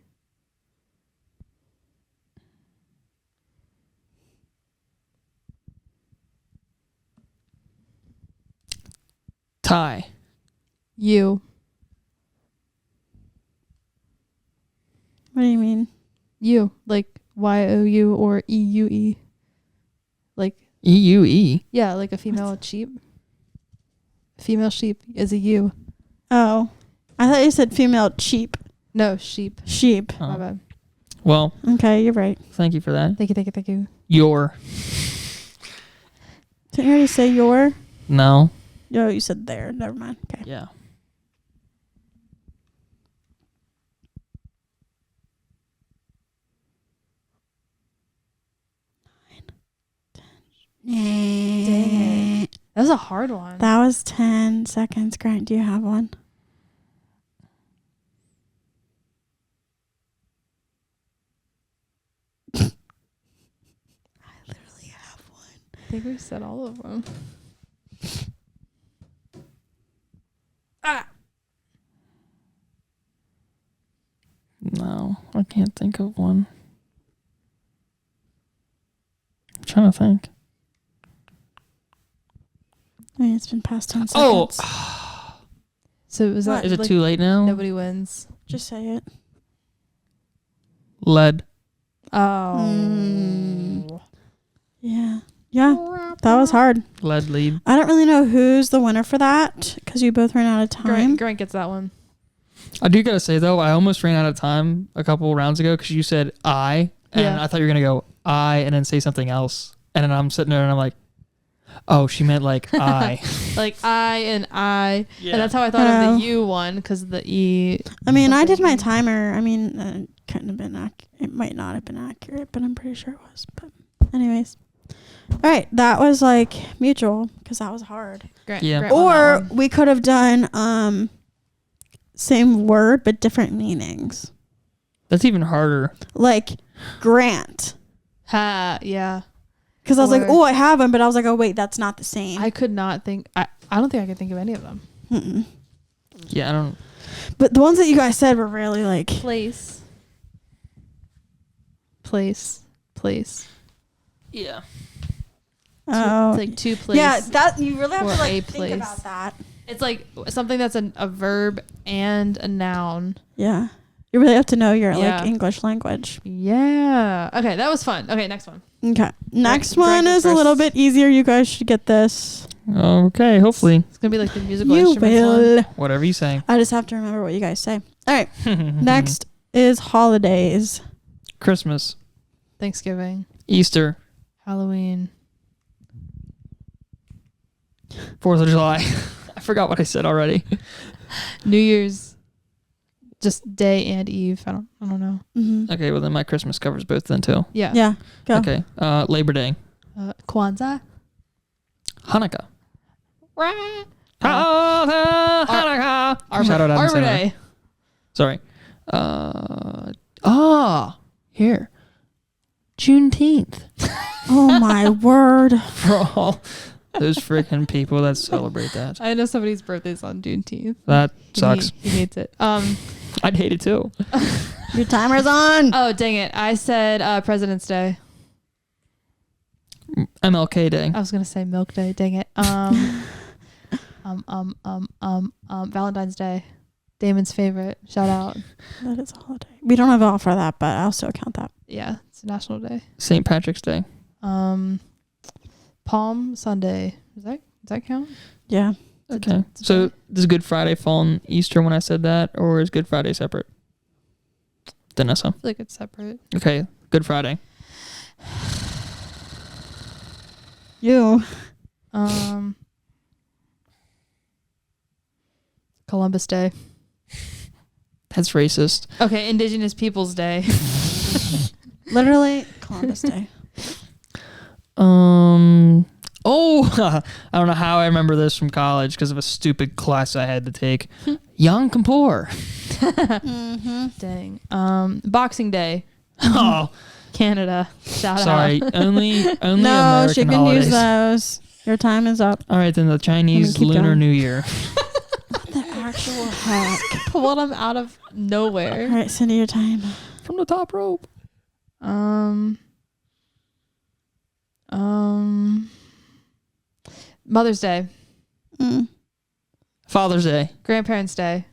Tie. You. What do you mean? You. Like YOU or EUE. Like. EUE? Yeah, like a female sheep. Female sheep is a U. Oh. I thought you said female cheap. No, sheep. Sheep. Oh. My bad. Well. Okay, you're right. Thank you for that. Thank you. Your. Didn't you already say your? No. No, you said there. Never mind. Okay. Yeah. Dang it. That was a hard one. That was 10 seconds. Grant, do you have one? I literally have one. I think we said all of them. No, I can't think of one. I'm trying to think. I mean, it's been past 10 seconds. Oh. So is that Is it too late now? Nobody wins. Just say it. Lead. Oh. Yeah. Yeah. That was hard. Lead lead. I don't really know who's the winner for that because you both ran out of time. Grant gets that one. I do gotta say though, I almost ran out of time a couple rounds ago because you said I, and I thought you were gonna go I and then say something else, and then I'm sitting there and I'm like, Oh, she meant like I. Like I and I. Yeah. And that's how I thought of the U one because the E. I mean, I did my timer. I mean, it couldn't have been it might not have been accurate, but I'm pretty sure it was. But anyways. All right. That was like mutual because that was hard. Grant, Yeah. Grant won that Or one. we could have done same word but different meanings. That's even harder. Like Grant. Yeah. Because I was like, Or- oh, I have them, but I was like, oh wait, that's not the same. I could not think. I don't think I could think of any of them. Mm-mm. Yeah, I don't. But the ones that you guys said were really like Place. Yeah. oh It's like two place. yeah, that you really have or to like a think place. about that. It's like something that's a verb and a noun. Yeah, you really have to know your Yeah. like English language. Yeah. Okay, that was fun. Okay, next one. Okay, next Greg one goes is a little first. bit easier. You guys should get this. Okay, hopefully. It's gonna be like the musical You instruments one. will. Whatever you say. I just have to remember what you guys say. All right, next is holidays. Christmas, Thanksgiving, Easter, Halloween, 4th of July. I forgot what I said already. New Year's, just day and eve. I don't know. Mm-hmm. Okay, well then my Christmas covers both then too. Yeah. Yeah, go. Okay, Labor Day, Kwanzaa. Hanukkah. Rah. Hanukkah. Arbor, Shout out Adam Arbor Sandler. Day. Sorry. Here. Juneteenth. Oh my word. For all those freaking people that celebrate that. I know somebody's birthday's on Juneteenth. That sucks. He hates it. I'd hate it too. Your timer's on. Oh dang it! I said President's Day. MLK Day. I was gonna say Milk Day. Dang it. Valentine's Day. Damon's favorite. Shout out. That is a holiday. We don't have off for that, but I'll still count that. Yeah, it's a national day. St. Patrick's Day. Palm Sunday. Does that count? Yeah. Okay. So does Good Friday fall on Easter when I said that, or is Good Friday separate? Danessa. I feel like it's separate. Okay. Good Friday. You. Columbus Day. That's racist. Okay, Indigenous Peoples Day. Literally Columbus Day. I don't know how I remember this from college because of a stupid class I had to take. Yom Kippur. Mm-hmm. Dang. Boxing Day. Oh, Canada. Shout sorry. out. Only No, American she can holidays. use those. Your time is up. All right, then the Chinese keep Lunar going. New Year. What the actual heck? Pulled them out of nowhere. All right, Cindy, your time. From the top rope. Mother's Day. Father's Day. Grandparents' Day.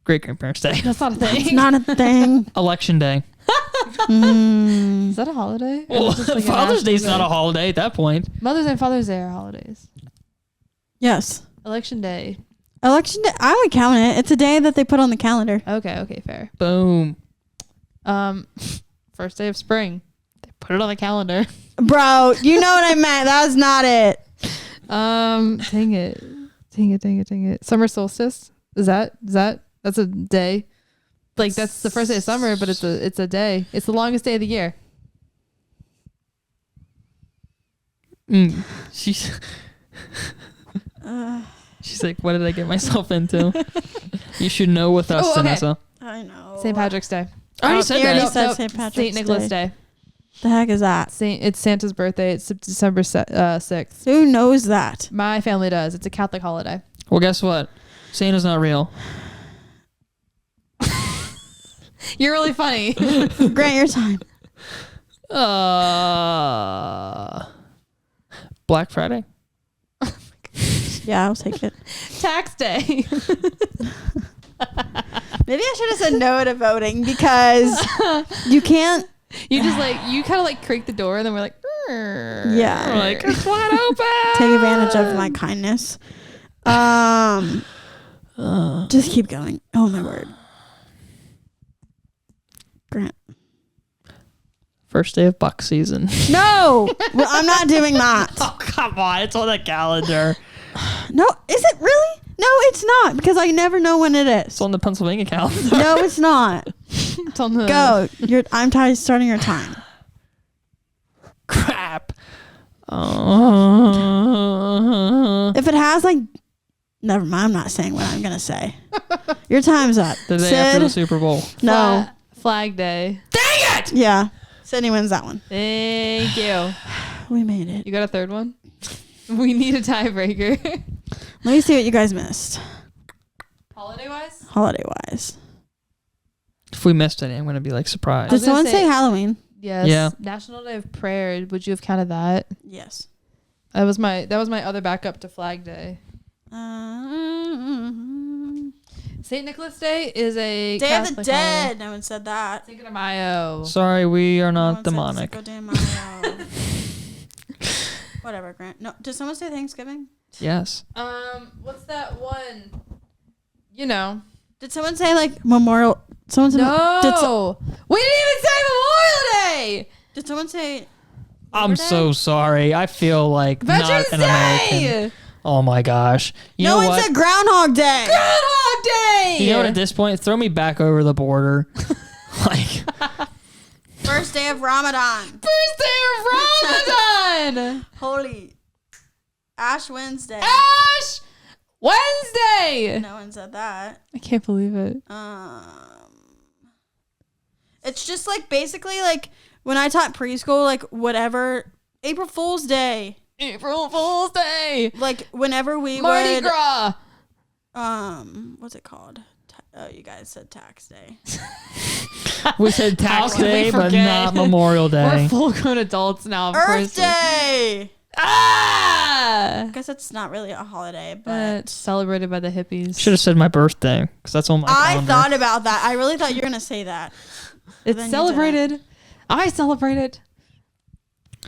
Great Grandparents' Day. That's not a thing. It's not a thing. Election Day. Is that a holiday? Or Well, is it just like a Father's national Day's not day? a holiday at that point. Mother's and Father's Day are holidays. Yes. Election Day. Election day, I would count it. It's a day that they put on the calendar. Okay, fair. Boom. First day of spring. They put it on the calendar. Bro, you know what I meant. That was not it. Dang it. Summer solstice. That's a day. Like that's the first day of summer, but it's a day. It's the longest day of the year. She's like, what did I get myself into? You should know with us, Oh, okay. Vanessa. I know. St. Patrick's Day. I already said you already that. said St. Patrick's St. Nicholas Day. The heck is that? It's Santa's birthday. It's December 6th. Who knows that? My family does. It's a Catholic holiday. Well, guess what? Santa's not real. You're really funny. Grant your time. Black Friday. Yeah, I'll take it. Tax day. Maybe I should have said no to voting because you can't. You kind of like creak the door and then we're like, Yeah. We're like, it's wide open. Take advantage of my kindness. Just keep going. Oh my word. Grant. First day of buck season. No, well, I'm not doing that. Oh, come on. It's on the calendar. No, is it really? No, it's not because I never know when it is. It's on the Pennsylvania calendar. No, it's not. It's on the Go. I'm starting your time. Crap. If it has like, never mind. I'm not saying what I'm gonna say. Your time's up. The day after the Super Bowl. No. Flag Day. Dang it! Yeah. Sydney wins that one. Thank you. We made it. You got a third one? We need a tiebreaker. Let me see what you guys missed. Holiday-wise? Holiday-wise. If we missed any, I'm going to be like surprised. Did someone say Halloween? Yes. Yeah. National Day of Prayer. Would you have counted that? Yes. That was my other backup to Flag Day. St. Nicholas Day is a Day Catholic of the Dead. holiday. No one said that. Cinco de Mayo. Sorry, we are No not one demonic. said Cinco de Mayo. Whatever, Grant. No, did someone say Thanksgiving? Yes. What's that one? You know. Did someone say like Memorial? Someone said No. We didn't even say Memorial Day. Did someone say? I'm so sorry. I feel like Veterans not an Day. American. Oh my gosh. You No know one what? said Groundhog Day. Groundhog Day. You know what? At this point, throw me back over the border. Like, First day of Ramadan. First day of Ramadan. Holy. Ash Wednesday. Ash Wednesday. No one said that. I can't believe it. It's just like basically like when I taught preschool, like whatever. April Fool's Day. April Fool's Day. Like whenever we Mardi would. Gras. What's it called? Oh, you guys said tax day. we said tax How can we day, but forget? not Memorial Day. We're full-grown adults now. Of Earth course. Day. Ah. I guess it's not really a holiday, but Celebrated by the hippies. Should have said my birthday because that's on my I calendar. thought about that. I really thought you were gonna say that. It's Then you celebrated. I celebrated.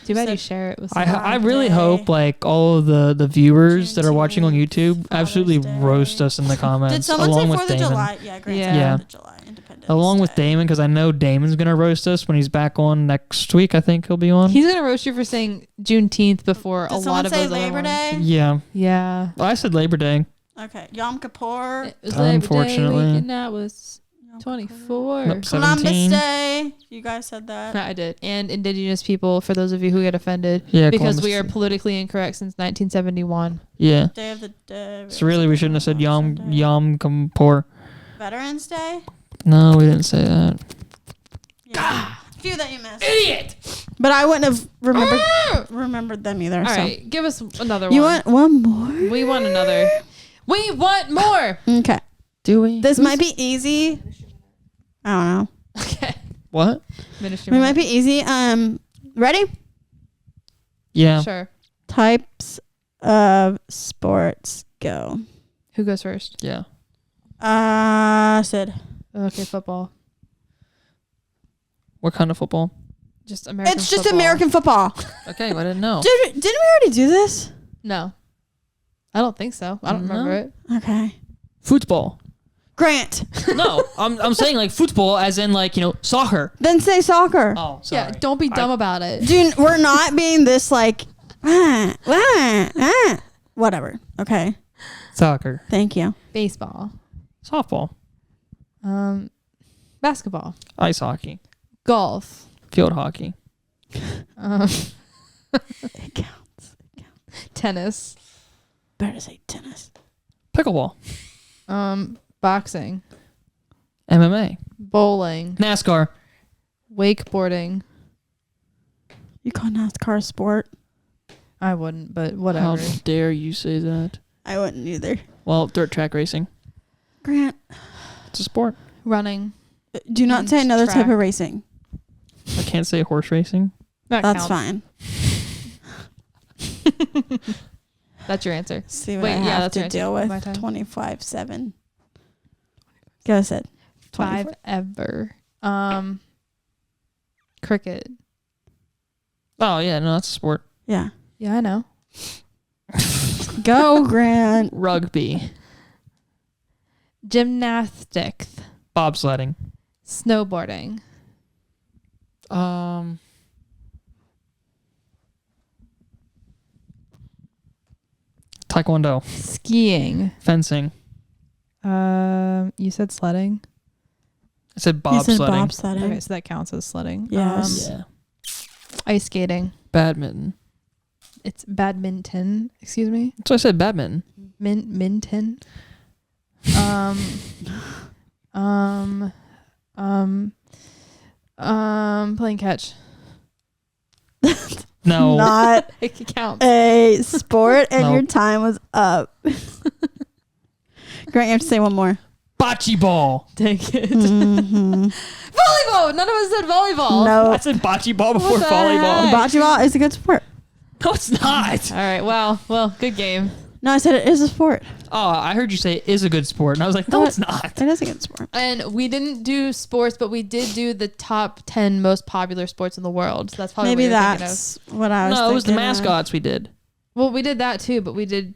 Too bad So- you share it with I someone. really Day. hope like all of the viewers that are watching on Juneteenth, YouTube absolutely Father's Day. roast us in the comments. Did someone along say with 4th of Damon. July? Yeah, great. Yeah. 4th of July, Independence Along with Day. Damon, because I know Damon's gonna roast us when he's back on next week. I think he'll be on. He's gonna roast you for saying Juneteenth before Did a someone lot of say those other Labor ones. Day? Yeah, Yeah. well, I said Labor Day. Okay, Yom Kippur, It was Unfortunately. Labor Day weekend. That was Yom 24. Nope, Columbus 17. Day. You guys said that. I did. And Indigenous people, for those of you who get offended. Yeah, Because Columbus we are Day. politically incorrect since 1971. Yeah. Day of the Dead. So really, we shouldn't have said Yom Kippur. Veterans Day. No, we didn't say that. Yeah. Few that you missed. Idiot. But I wouldn't have remembered them either. All so. right. Give us another You one. want one more? We want another. We want more. Okay. Do we? This might be easy. I don't know. Okay. What? Ministry. It might be easy. Ready? Yeah. Sure. Types of sports. Go. Who goes first? Yeah. Sid. Okay, football. What kind of football? Just American It's just football. American football. Okay, I didn't know. Didn't we already do this? No. I don't think so. I don't No. remember it. Okay. Football. Grant. No, I'm saying like football, as in like soccer. Then say soccer. Oh, sorry. Yeah, don't be dumb about it. Dude, we're not being this like, whatever. Okay. Soccer. Thank you. Baseball. Softball. Basketball. Ice hockey. Golf. Field hockey. It counts. Tennis. Better say tennis. Pickleball. Boxing. MMA. Bowling. NASCAR. Wakeboarding. You call NASCAR a sport? I wouldn't, but How whatever. dare you say that? I wouldn't either. Well, dirt track racing. Grant, It's a sport. Running. do not And say another type track. of racing. I can't say horse racing. That That's counts. fine. That's your answer. See what Wait, I yeah, have that's to your answer. deal My with. time. 25-7. Go ahead. 24. 5 ever. Cricket. Oh yeah, no, that's a sport. Yeah. Yeah, I know. Go, Grant. Rugby. Gymnastics. Bobsledding. Snowboarding. Taekwondo. Skiing. Fencing. You said sledding. I said bobsledding. Okay, so that counts as sledding. Yes. Ice skating. Badminton. It's badminton. Excuse me. So I said badminton. Minton. Playing catch. No. Not It counts. a sport, and your Nope. time was up. Grant, you have to say one more. Bocce ball. Dang it. Mm-hmm. Volleyball. None of us said volleyball. No. I said bocce ball before What the volleyball. heck? Bocce ball is a good sport. No, it's not. All right. Wow. Well, good game. No, I said it is a sport. Oh, I heard you say it is a good sport. And I was like, no, What? it's not. It is a good sport. And we didn't do sports, but we did do the top 10 most popular sports in the world. So that's probably Maybe what you're thinking of. that's what I was No, it was the thinking of. mascots we did. Well, we did that too, but we did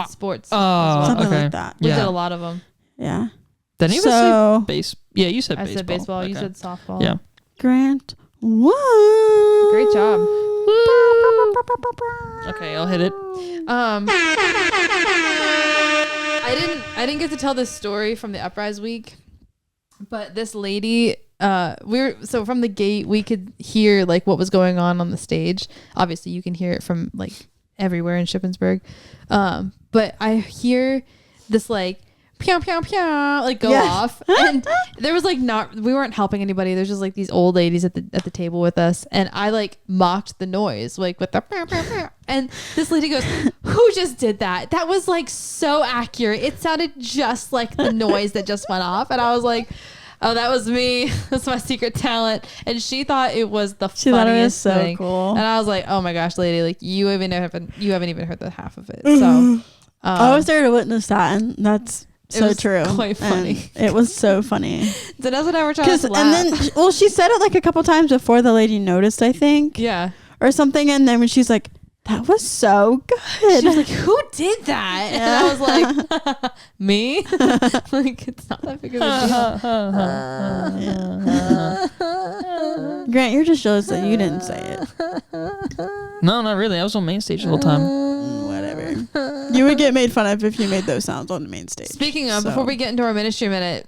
sports. as Oh, well. Something okay. like that. We did Yeah. a lot of them. Yeah. Did anyone So- say base? Yeah, you said I baseball. said baseball. You Okay. said softball. Yeah. Grant won. Great job. Okay, I'll hit it. I didn't get to tell this story from the Uprise week, but this lady, so from the gate we could hear like what was going on the stage. Obviously, you can hear it from like everywhere in Shippensburg, but I hear this like pew pew pew like go off, and there was like we weren't helping anybody. There's just like these old ladies at the table with us, and I like mocked the noise like with the pew, pew, pew. And this lady goes, "Who just did that? That was like so accurate. It sounded just like the noise that just went off." And I was like, "Oh, that was me. That's my secret talent." And she thought it was the She funniest thought it was so thing. cool. And I was like, "Oh my gosh, lady! Like you haven't even heard the half of it." So I was there to witness that, and that's so was true. quite funny. And it was so funny. Dennis and I were trying to laugh. And then, well, she said it like a couple times before the lady noticed, I think, yeah, or something. And then when she's like, "That was so good," she was like, "Who did that?" And I was like, "Me." Like it's not that big of a deal. Grant, you're just jealous that you didn't say it. No, not really. I was on main stage the whole time. Whatever. You would get made fun of if you made those sounds on the main stage. Speaking of, So- before we get into our ministry minute,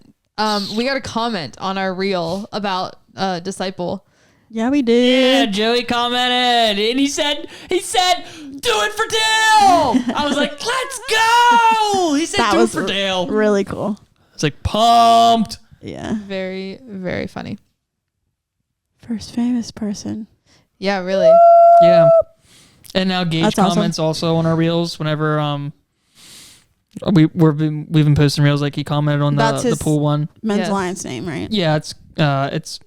we got a comment on our reel about Disciple. Yeah, we Yeah, did. Joey commented, and he said, "Do it for Dale." I was like, "Let's go!" He said, That "Do it was for Dale." Really cool. It's like pumped. Yeah. Very, very funny. First famous person. Yeah, really. Yeah. And now Gage That's awesome. comments also on our reels whenever we've been posting reels. Like he commented on That's the his pool one. Men's Yeah. Alliance name, right? Yeah, it's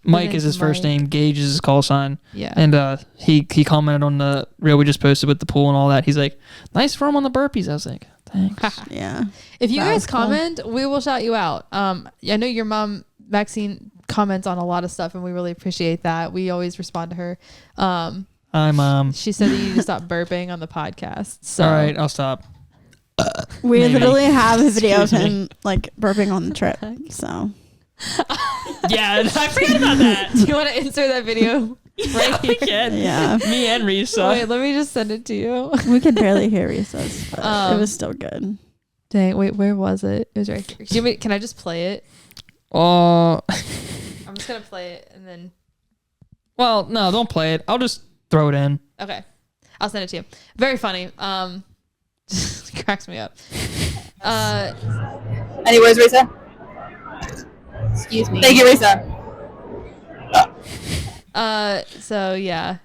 Mike name's is his first Mike. name. Gage is his call sign. Yeah. And he commented on the reel we just posted with the pool and all that. He's like, "Nice form on the burpees." I was like, "Thanks." Yeah. If you That guys was cool. comment, we will shout you out. I know your mom, Maxine, comments on a lot of stuff, and we really appreciate that. We always respond to her. Hi, Mom. She said that you need to stop burping on the podcast. So All right, I'll stop. We Maybe. literally have a video of Excuse me. him like burping on the trip. So Yeah, I forgot about that. do you want to insert that video right here? yeah, Me and Risa. Wait, let me just send it to you. we could barely hear Risa's, but it Um, was still good. Dang, wait, where was it? It was right here. Can I just play it? Oh, I'm just gonna play it and then well, no, don't play it. I'll just throw it in. okay, I'll send it to you. Very funny. Cracks me up. Anyways, Risa. Excuse me. Thank you, Risa. So yeah.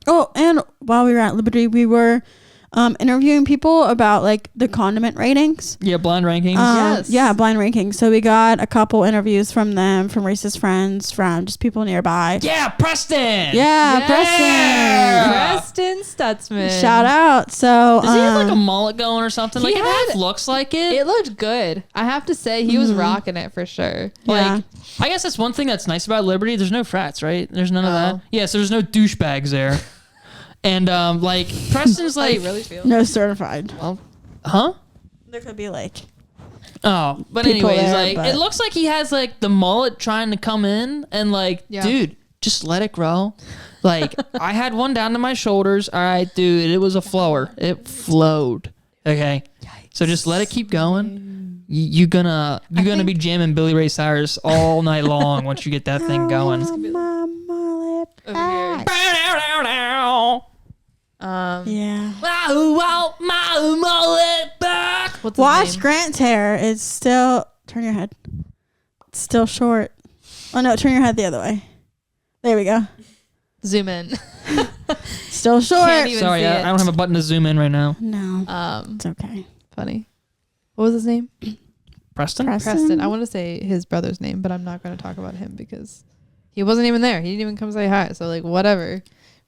Oh, and while we were at Liberty, we were interviewing people about like the condiment ratings. Yeah, blind rankings. Yes. Yeah, blind rankings. So we got a couple interviews from them, from Risa's friends, from just people nearby. yeah, Preston. Yeah, Preston Stutzman. Preston. Shout out. So Does he have like a mullet going or something? he Like it had- half looks like it. It looked good. I have to say he was rocking it for sure. Yeah. Like, I guess that's one thing that's nice about Liberty. There's no frats, right? There's none of Oh. that. Yeah, so there's no douchebags there. And like Preston's How do like, you really feel? no certified. well, huh? There could be like Oh, but People anyways, there, like but- it looks like he has like the mullet trying to come in, and like, Yeah. dude, just let it grow. Like I had one down to my shoulders. All right, dude, it was a flower. It flowed. Okay. Yikes. So just let it keep going. You're gonna be jamming Billy Ray Cyrus all night long once you get that thing going. Yeah. What's Watch Grant's hair. It's still. Turn your head. It's still short. Oh no! Turn your head the other way. There we go. Zoom in. Still short. Sorry, I don't have a button to zoom in right now. No. It's okay. Funny. What was his name? Preston. I want to say his brother's name, but I'm not going to talk about him because he wasn't even there. He didn't even come say hi. So like, whatever,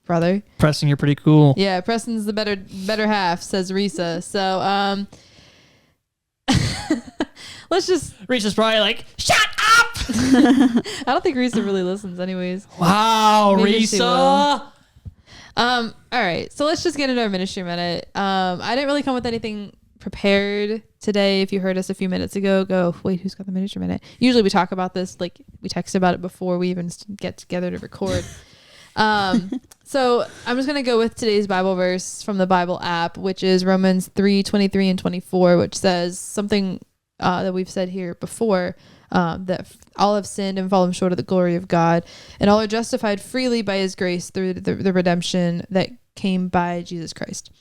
brother. Preston, you're pretty cool. Yeah, Preston's the better half, says Risa. So let's just. Risa's probably like, shut up. I don't think Risa really listens, anyways. Wow, Risa. All right, so let's just get into our ministry minute. I didn't really come with anything prepared today. If you heard us a few minutes ago, go, wait, who's got the ministry minute? Usually we talk about this, like we text about it before we even get together to record. So I'm just going to go with today's Bible verse from the Bible app, which is Romans 3:23 and 24, which says something that we've said here before, that all have sinned and fallen short of the glory of God, and all are justified freely by his grace through the redemption that came by Jesus Christ.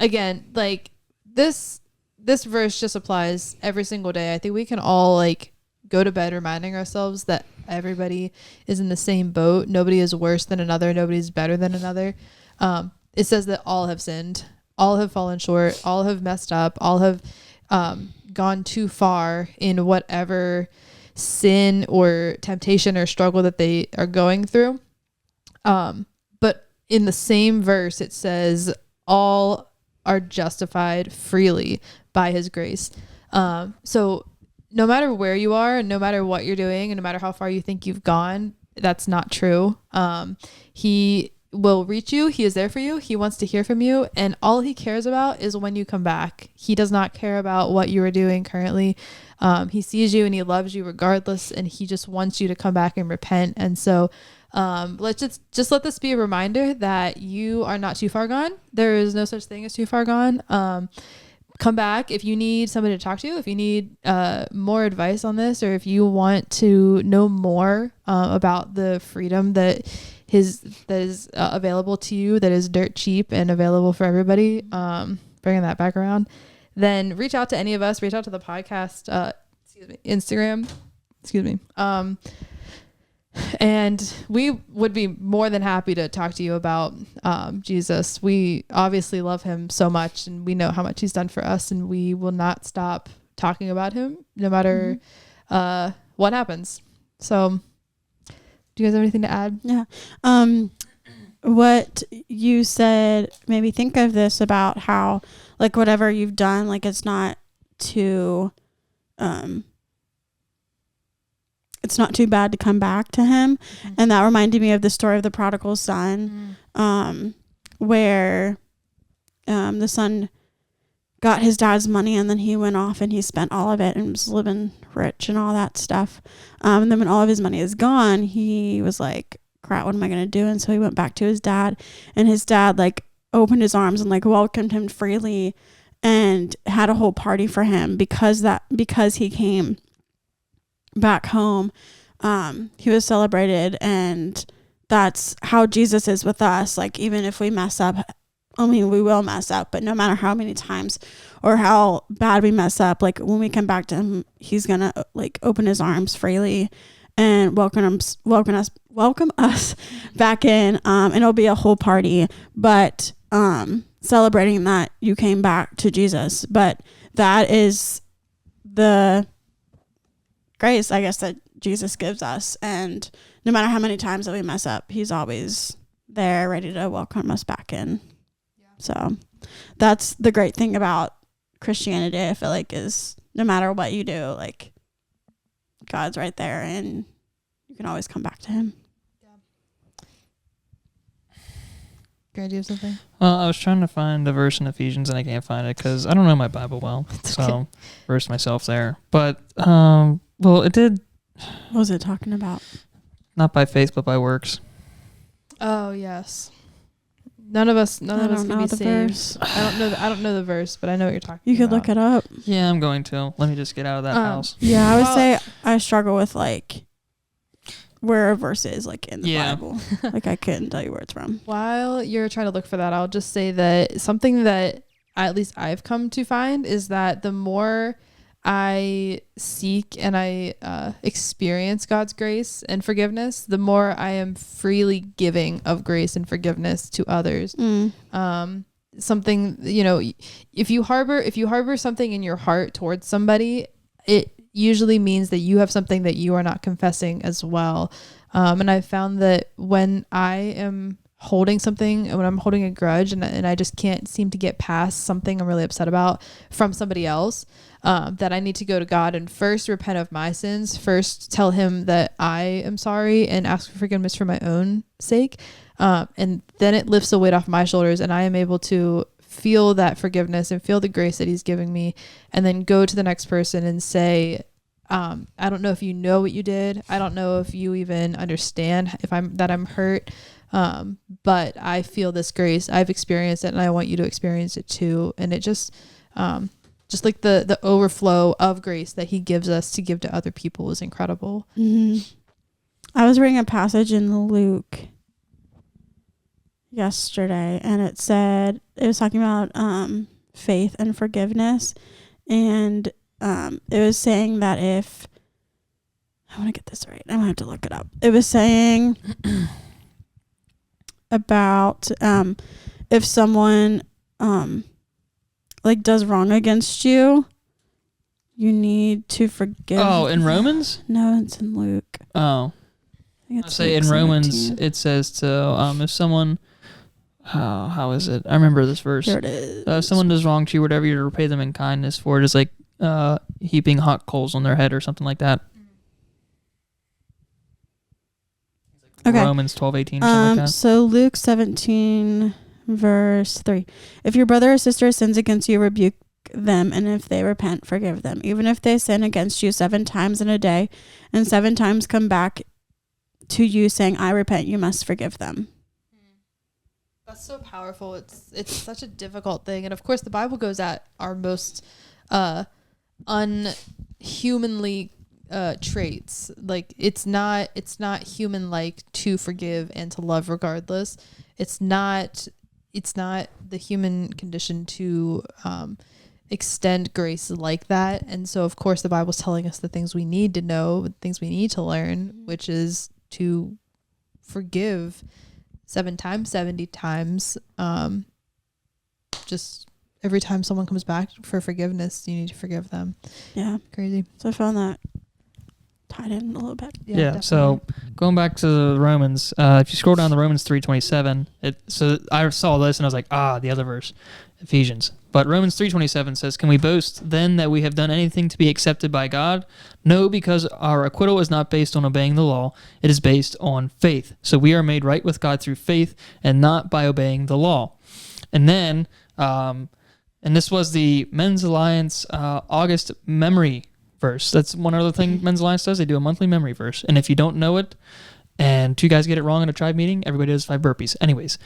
Again, like this verse just applies every single day. I think we can all like go to bed reminding ourselves that everybody is in the same boat. Nobody is worse than another. Nobody's better than another. It says that all have sinned, all have fallen short, all have messed up, all have gone too far in whatever sin or temptation or struggle that they are going through. But in the same verse, it says all are justified freely by his grace. So no matter where you are and no matter what you're doing and no matter how far you think you've gone, that's not true. He will reach you. He is there for you. He wants to hear from you. And all he cares about is when you come back. He does not care about what you are doing currently. He sees you and he loves you regardless. And he just wants you to come back and repent. And so let's just let this be a reminder that you are not too far gone. There is no such thing as too far gone. Come back if you need somebody to talk to, if you need more advice on this, or if you want to know more about the freedom that is available to you, that is dirt cheap and available for everybody, bringing that back around, then reach out to any of us, reach out to the podcast, Instagram, and we would be more than happy to talk to you about Jesus. We obviously love him so much, and we know how much he's done for us, and we will not stop talking about him no matter what happens. So do you guys have anything to add? Yeah. What you said made me think of this about how, like, whatever you've done, like, it's not too bad to come back to him. Mm-hmm. And that reminded me of the story of the prodigal son, where the son got his dad's money and then he went off and he spent all of it and was living rich and all that stuff. And then when all of his money is gone, he was like, crap, what am I going to do? And so he went back to his dad, and his dad like opened his arms and like welcomed him freely and had a whole party for him because he came back home. He was celebrated, and that's how Jesus is with us. Like, even if we mess up, I mean, we will mess up, but no matter how many times or how bad we mess up, like when we come back to him, he's gonna like open his arms freely and welcome us back in, and it'll be a whole party, but celebrating that you came back to Jesus. But that is the grace, I guess, that Jesus gives us, and no matter how many times that we mess up, he's always there ready to welcome us back in. So that's the great thing about Christianity, I feel like, is no matter what you do, like, God's right there and you can always come back to him. Grant, do you have something? Well, I was trying to find the verse in Ephesians and I can't find it because I don't know my Bible well. So verse myself there. But, well, it did. What was it talking about? Not by faith, but by works. Oh, yes. None of us can be saved. Verse. I don't know the verse, but I know what you're talking about. You could look it up. Yeah, I'm going to. Let me just get out of that house. Yeah, I would say I struggle with like where a verse is like in the Bible. Like I couldn't tell you where it's from. While you're trying to look for that, I'll just say that something that at least I've come to find is that the more I seek and I experience God's grace and forgiveness, the more I am freely giving of grace and forgiveness to others. Something, if you harbor something in your heart towards somebody, it usually means that you have something that you are not confessing as well. And I found that when I am holding something, when I'm holding a grudge and I just can't seem to get past something I'm really upset about from somebody else, that I need to go to God and first repent of my sins, first tell him that I am sorry and ask for forgiveness for my own sake. And then it lifts the weight off my shoulders and I am able to feel that forgiveness and feel the grace that he's giving me, and then go to the next person and say, I don't know if you know what you did. I don't know if you even understand that I'm hurt. But I feel this grace. I've experienced it and I want you to experience it too. And it just like the overflow of grace that he gives us to give to other people is incredible. Mm-hmm. I was reading a passage in Luke yesterday and it was talking about faith and forgiveness, and it was saying that if I want to get this right, I'm gonna have to look it up. It was saying about if someone like does wrong against you, you need to forgive. Oh, in Romans? No, it's in Luke. Oh, I say in 17. Romans it says to if someone, how is it? I remember this verse. Here it is. If someone does wrong to you, whatever, you repay them in kindness, for it is like heaping hot coals on their head or something like that. Okay. Romans 12:18 or something like that. So Luke 17 verse 3. If your brother or sister sins against you, rebuke them, and if they repent, forgive them. Even if they sin against you 7 times in a day, and 7 times come back to you saying, I repent, you must forgive them. That's so powerful. It's such a difficult thing. And of course the Bible goes at our most unhumanly traits. Like it's not human like to forgive and to love regardless. It's not the human condition to extend grace like that. And so of course the Bible's telling us the things we need to know, the things we need to learn, which is to forgive 7 times, 70 times. Just every time someone comes back for forgiveness, you need to forgive them. Yeah. Crazy. So I found that tied in a little bit. Yeah. So going back to the Romans, if you scroll down to Romans 3:27, so I saw this and I was like, the other verse, Ephesians. But Romans 3:27 says, "Can we boast then that we have done anything to be accepted by God? No, because our acquittal is not based on obeying the law; it is based on faith. So we are made right with God through faith, and not by obeying the law." And then, and this was the Men's Alliance August memory verse. That's one other thing Men's Alliance does. They do a monthly memory verse. And if you don't know it, and 2 guys get it wrong in a tribe meeting, everybody does 5 burpees. Anyways,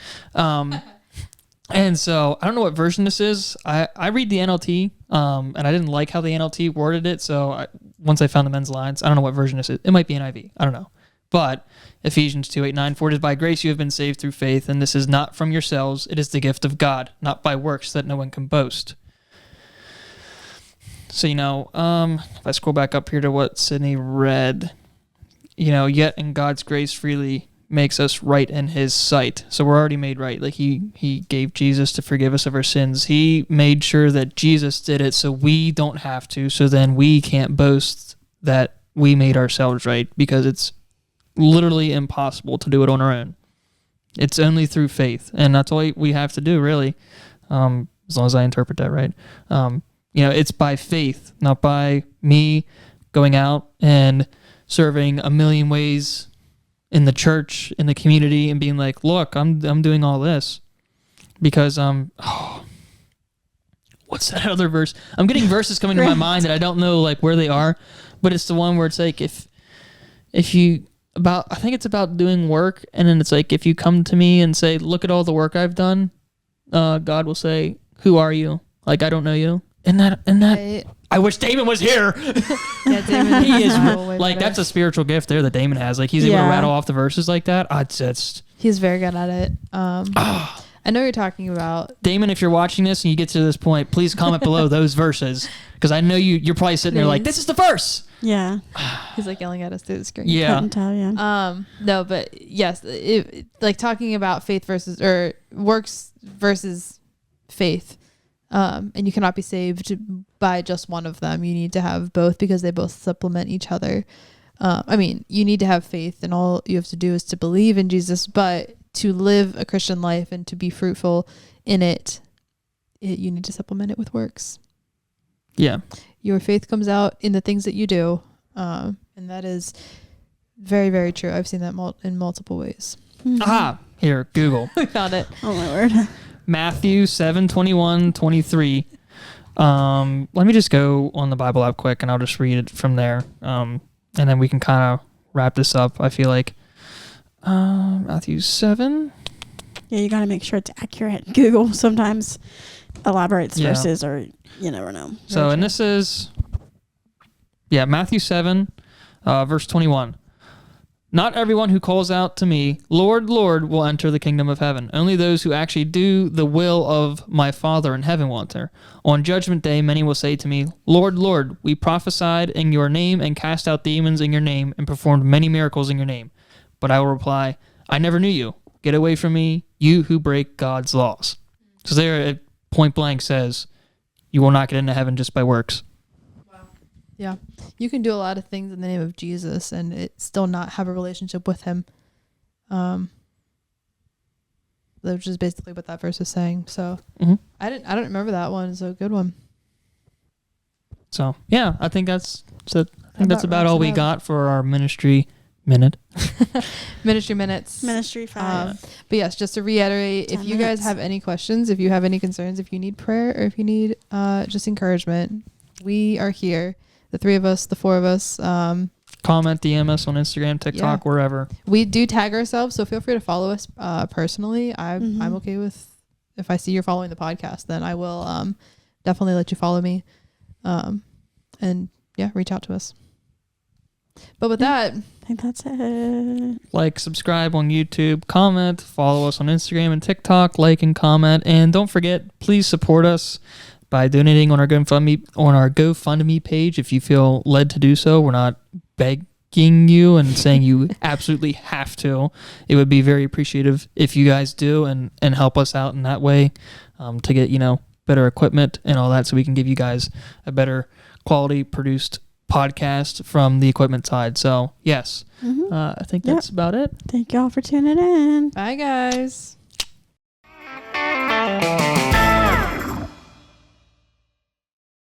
and so I don't know what version this is. I read the NLT, and I didn't like how the NLT worded it. So once I found the Men's Alliance, I don't know what version this is. It might be NIV. I don't know. But Ephesians 2:8-9, "For it is by grace you have been saved through faith, and this is not from yourselves. It is the gift of God, not by works, that no one can boast." So, if I scroll back up here to what Sydney read, yet in God's grace freely makes us right in his sight. So we're already made right. Like he gave Jesus to forgive us of our sins. He made sure that Jesus did it so we don't have to. So then we can't boast that we made ourselves right, because it's literally impossible to do it on our own. It's only through faith. And that's all we have to do, really. As long as I interpret that right. It's by faith, not by me going out and serving a million ways in the church, in the community, and being like, look, I'm doing all this because what's that other verse? I'm getting verses coming to my mind that I don't know like where they are, but it's the one where it's like if you I think it's about doing work, and then it's like if you come to me and say, "Look at all the work I've done," God will say, "Who are you?" Like I don't know you. And that I wish Damon was here. Yeah, Damon he is like that's a spiritual gift there that Damon has. Like he's able to rattle off the verses like that. He's very good at it. I know you're talking about Damon. If you're watching this and you get to this point, please comment below those verses because I know you're probably sitting there like, this is the verse. Yeah. He's like yelling at us through the screen. Yeah. Couldn't tell you. No, but yes, like talking about faith versus or works versus faith. And you cannot be saved by just one of them. You need to have both because they both supplement each other. I mean, you need to have faith, and all you have to do is to believe in Jesus, but to live a Christian life and to be fruitful in it, you need to supplement it with works. Yeah. Your faith comes out in the things that you do. And that is very, very true. I've seen that in multiple ways. Mm-hmm. Aha. Here, Google. We found it. Oh my word. Matthew 7:21-23. Let me just go on the Bible app quick and I'll just read it from there. And then we can kind of wrap this up. I feel like Matthew 7. Yeah, you got to make sure it's accurate. Google sometimes elaborates verses or you never know. So, and this is, Matthew 7, verse 21. Not everyone who calls out to me, Lord, Lord, will enter the kingdom of heaven. Only those who actually do the will of my Father in heaven will enter. On judgment day, many will say to me, Lord, Lord, we prophesied in your name and cast out demons in your name and performed many miracles in your name. But I will reply, I never knew you. Get away from me, you who break God's laws. So there it point blank says, you will not get into heaven just by works. Yeah. You can do a lot of things in the name of Jesus and it still not have a relationship with him. Which is basically what that verse is saying. So I don't remember that one. It's a good one. So yeah, I think that's about all we got for our ministry minute. Ministry minutes. Ministry 5. But yes, just to reiterate, if you guys have any questions, if you have any concerns, if you need prayer or if you need just encouragement, we are here. The 3 of us, the 4 of us. Comment, DM us on Instagram, TikTok, wherever. We do tag ourselves, so feel free to follow us personally. I'm okay with if I see you're following the podcast, then I will definitely let you follow me. And reach out to us. But with that, I think that's it. Like, subscribe on YouTube, comment, follow us on Instagram and TikTok, like and comment, and don't forget, please support us by donating on our GoFundMe page if you feel led to do so. We're not begging you and saying you absolutely have to. It would be very appreciative if you guys do and help us out in that way to get, better equipment and all that so we can give you guys a better quality produced podcast from the equipment side. So, yes, I think that's about it. Thank y'all for tuning in. bye, guys.